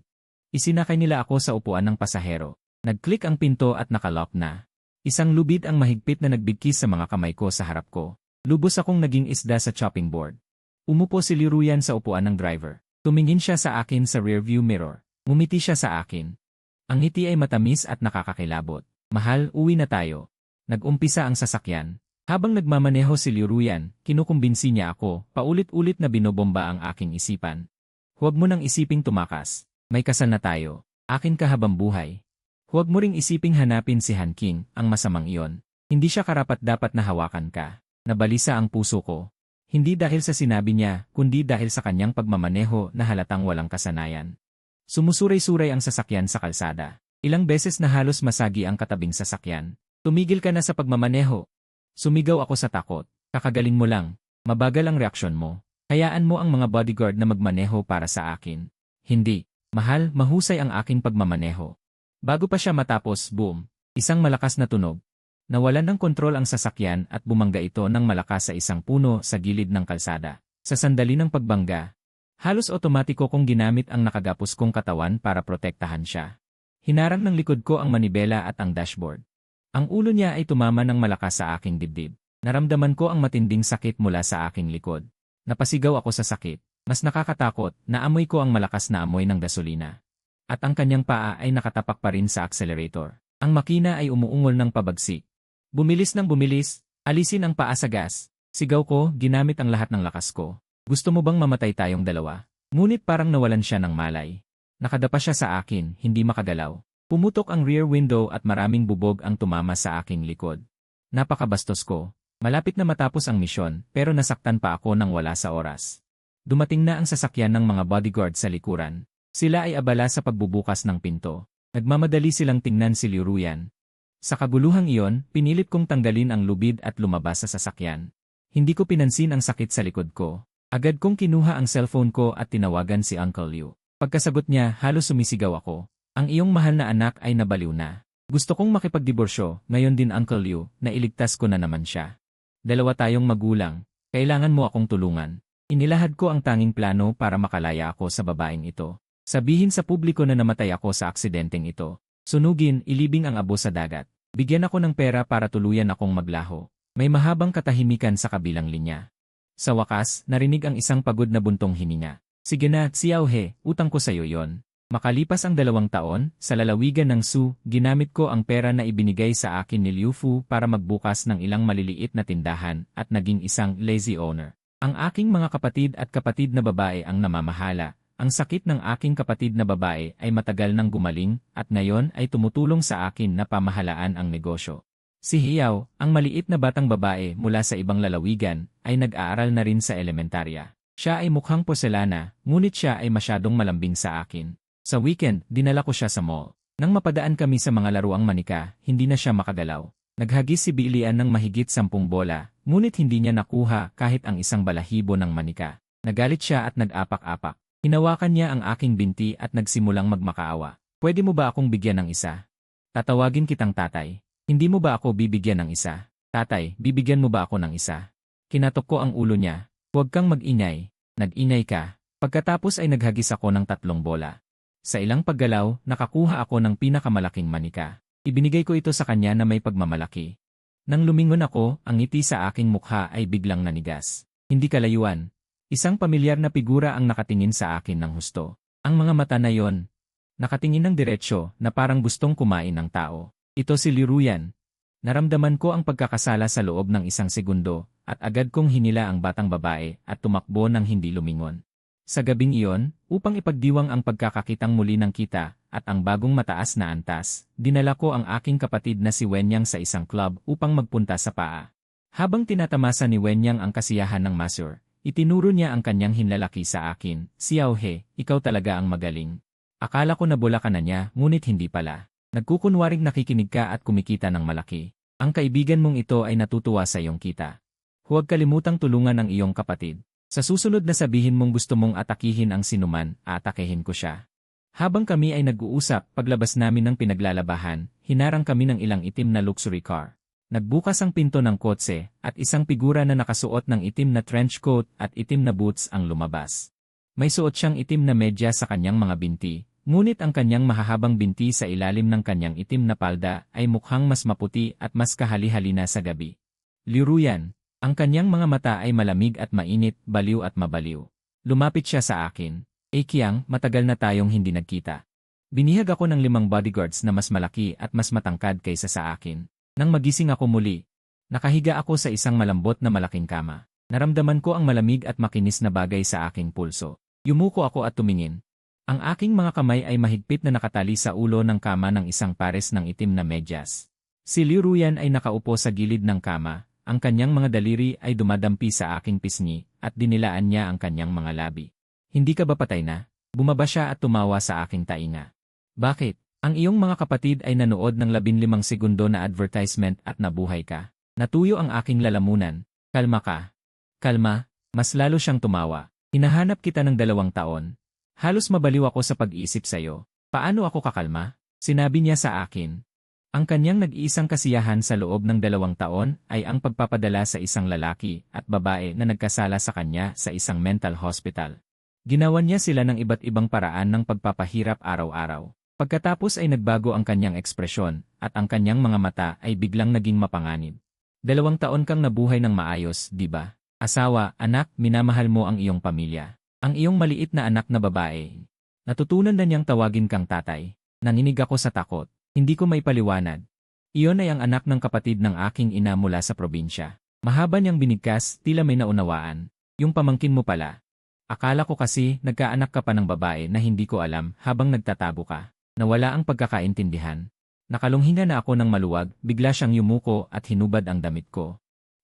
Isinakay nila ako sa upuan ng pasahero. Nag-click ang pinto at nakalock na. Isang lubid ang mahigpit na nagbigkis sa mga kamay ko sa harap ko. Lubos akong naging isda sa chopping board. Umupo si Liruyan sa upuan ng driver. Tumingin siya sa akin sa rearview mirror. Ngumiti siya sa akin. Ang ngiti ay matamis at nakakakilabot. Mahal, uwi na tayo. Nag-umpisa ang sasakyan. Habang nagmamaneho si Liruyan, kinukumbinsi niya ako, paulit-ulit na binobomba ang aking isipan. Huwag mo nang isiping tumakas. May kasal na tayo. Akin ka habang buhay. Huwag mo ring isiping hanapin si Han King, ang masamang iyon. Hindi siya karapat-dapat na hawakan ka. Nabalisa ang puso ko. Hindi dahil sa sinabi niya, kundi dahil sa kanyang pagmamaneho na halatang walang kasanayan. Sumusuray-suray ang sasakyan sa kalsada. Ilang beses na halos masagi ang katabing sasakyan. Tumigil ka na sa pagmamaneho. Sumigaw ako sa takot. Kakagaling mo lang. Mabagal ang reaksyon mo. Hayaan mo ang mga bodyguard na magmaneho para sa akin. Hindi. Mahal, mahusay ang aking pagmamaneho. Bago pa siya matapos, boom, isang malakas na tunog. Nawalan ng kontrol ang sasakyan at bumangga ito ng malakas sa isang puno sa gilid ng kalsada. Sa sandali ng pagbangga, halos otomatiko kong ginamit ang nakagapos kong katawan para protektahan siya. Hinarang ng likod ko ang manibela at ang dashboard. Ang ulo niya ay tumama ng malakas sa aking dibdib. Naramdaman ko ang matinding sakit mula sa aking likod. Napasigaw ako sa sakit. Mas nakakatakot, naamoy ko ang malakas na amoy ng gasolina. At ang kanyang paa ay nakatapak pa rin sa accelerator. Ang makina ay umuungol ng pabagsik. Bumilis ng bumilis, alisin ang paa sa gas. Sigaw ko, ginamit ang lahat ng lakas ko. Gusto mo bang mamatay tayong dalawa? Ngunit parang nawalan siya ng malay. Nakadapa siya sa akin, hindi makagalaw. Pumutok ang rear window at maraming bubog ang tumama sa aking likod. Napakabastos ko. Malapit na matapos ang misyon, pero nasaktan pa ako nang wala sa oras. Dumating na ang sasakyan ng mga bodyguard sa likuran. Sila ay abala sa pagbubukas ng pinto. Nagmamadali silang tingnan si Liu Ruyan. Sa kabuluhang iyon, pinilit kong tanggalin ang lubid at lumabas sa sasakyan. Hindi ko pinansin ang sakit sa likod ko. Agad kong kinuha ang cellphone ko at tinawagan si Uncle Liu. Pagkasagot niya, halos sumisigaw ako. Ang iyong mahal na anak ay nabaliw na. Gusto kong makipagdiborsyo, ngayon din Uncle Liu, na iligtas ko na naman siya. Dalawa tayong magulang, kailangan mo akong tulungan. Inilahad ko ang tanging plano para makalaya ako sa babaeng ito. Sabihin sa publiko na namatay ako sa aksidenteng ito. Sunugin, ilibing ang abo sa dagat. Bigyan ako ng pera para tuluyan akong maglaho. May mahabang katahimikan sa kabilang linya. Sa wakas, narinig ang isang pagod na buntong hininga. Sige na, Xiao He, utang ko sa'yo yon. Makalipas ang 2 taon, sa lalawigan ng Su, ginamit ko ang pera na ibinigay sa akin ni Liu Fu para magbukas ng ilang maliliit na tindahan at naging isang lazy owner. Ang aking mga kapatid na babae ang namamahala. Ang sakit ng aking kapatid na babae ay matagal nang gumaling at ngayon ay tumutulong sa akin na pamahalaan ang negosyo. Si Hiao, ang maliit na batang babae mula sa ibang lalawigan, ay nag-aaral na rin sa elementarya. Siya ay mukhang porselana, ngunit siya ay masyadong malambing sa akin. Sa weekend, dinala ko siya sa mall. Nang mapadaan kami sa mga laruang manika, hindi na siya makagalaw. Naghagis si Bilian ng mahigit 10 bola, ngunit hindi niya nakuha kahit ang isang balahibo ng manika. Nagalit siya at nag-apak-apak. Hinawakan niya ang aking binti at nagsimulang magmakaawa. Pwede mo ba akong bigyan ng isa? Tatawagin kitang tatay. Hindi mo ba ako bibigyan ng isa? Tatay, bibigyan mo ba ako ng isa? Kinatok ko ang ulo niya. Huwag kang mag-ingay. Nag-ingay ka. Pagkatapos ay naghagis ako ng 3 bola. Sa ilang paggalaw, nakakuha ako ng pinakamalaking manika. Ibinigay ko ito sa kanya na may pagmamalaki. Nang lumingon ako, ang ngiti sa aking mukha ay biglang nanigas. Hindi kalayuan. Isang pamilyar na figura ang nakatingin sa akin ng husto. Ang mga mata na yon, nakatingin ng diretsyo na parang gustong kumain ng tao. Ito si Liu Ruyan. Naramdaman ko ang pagkakasala sa loob ng 1 segundo at agad kong hinila ang batang babae at tumakbo ng hindi lumingon. Sa gabing iyon, upang ipagdiwang ang pagkakakitang muli ng kita at ang bagong mataas na antas, dinala ko ang aking kapatid na si Wenyang sa isang club upang magpunta sa paa. Habang tinatamasa ni Wenyang ang kasiyahan ng masseur, itinuro niya ang kanyang hinlalaki sa akin. Xiao He, ikaw talaga ang magaling. Akala ko nabula ka na niya, ngunit hindi pala. Nagkukunwaring nakikinig ka at kumikita ng malaki. Ang kaibigan mong ito ay natutuwa sa iyong kita. Huwag kalimutang tulungan ang iyong kapatid. Sa susunod na sabihin mong gusto mong atakihin ang sinuman, aatakehin ko siya. Habang kami ay nag-uusap, paglabas namin ng pinaglalabahan, hinarang kami ng ilang itim na luxury car. Nagbukas ang pinto ng kotse, at isang figura na nakasuot ng itim na trench coat at itim na boots ang lumabas. May suot siyang itim na medyas sa kanyang mga binti, ngunit ang kanyang mahahabang binti sa ilalim ng kanyang itim na palda ay mukhang mas maputi at mas kahali-halina sa gabi. Liu Ruyan, ang kanyang mga mata ay malamig at mainit, baliw at mabaliw. Lumapit siya sa akin. Qiang, matagal na tayong hindi nagkita. Binihag ako ng 5 bodyguards na mas malaki at mas matangkad kaysa sa akin. Nang magising ako muli, nakahiga ako sa isang malambot na malaking kama. Naramdaman ko ang malamig at makinis na bagay sa aking pulso. Yumuko ako at tumingin. Ang aking mga kamay ay mahigpit na nakatali sa ulo ng kama ng isang pares ng itim na medyas. Si Liu Ruyan ay nakaupo sa gilid ng kama, ang kanyang mga daliri ay dumadampi sa aking pisngi, at dinilaan niya ang kanyang mga labi. Hindi ka ba patay na? Bumaba siya at tumawa sa aking tainga. Bakit? Ang iyong mga kapatid ay nanood ng 15 segundo na advertisement at nabuhay ka. Natuyo ang aking lalamunan. Kalma ka. Kalma, mas lalo siyang tumawa. Hinahanap kita ng 2 taon. Halos mabaliw ako sa pag-iisip sa'yo. Paano ako kakalma? Sinabi niya sa akin. Ang kanyang nag-iisang kasiyahan sa loob ng 2 taon ay ang pagpapadala sa isang lalaki at babae na nagkasala sa kanya sa isang mental hospital. Ginawan niya sila ng iba't ibang paraan ng pagpapahirap araw-araw. Pagkatapos ay nagbago ang kanyang ekspresyon at ang kanyang mga mata ay biglang naging mapanganib. 2 taon kang nabuhay ng maayos, di ba? Asawa, anak, minamahal mo ang iyong pamilya. Ang iyong maliit na anak na babae. Natutunan na niyang tawagin kang tatay. Nanginig ako sa takot. Hindi ko maipaliwanag. Iyon ay ang anak ng kapatid ng aking ina mula sa probinsya. Mahaba niyang binigkas, tila may naunawaan. Yung pamangkin mo pala. Akala ko kasi nagkaanak ka pa ng babae na hindi ko alam habang nagtatabo ka. Nawala ang pagkakaintindihan. Nakalunghinga na ako ng maluwag, bigla siyang yumuko at hinubad ang damit ko.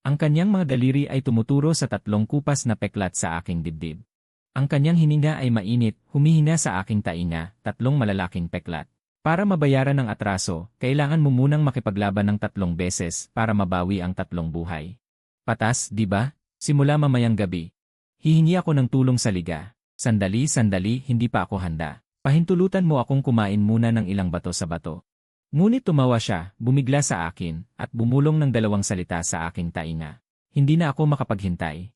Ang kanyang mga daliri ay tumuturo sa 3 kupas na peklat sa aking dibdib. Ang kanyang hininga ay mainit, humihina sa aking tainga, 3 malalaking peklat. Para mabayaran ang atraso, kailangan mo munang makipaglaban ng 3 beses para mabawi ang 3 buhay. Patas, di ba? Simula mamayang gabi. Hihingi ako ng tulong sa liga. Sandali, hindi pa ako handa. Pahintulutan mo akong kumain muna ng ilang bato sa bato. Ngunit tumawa siya, bumigla sa akin, at bumulong ng 2 salita sa aking tainga. Hindi na ako makapaghintay.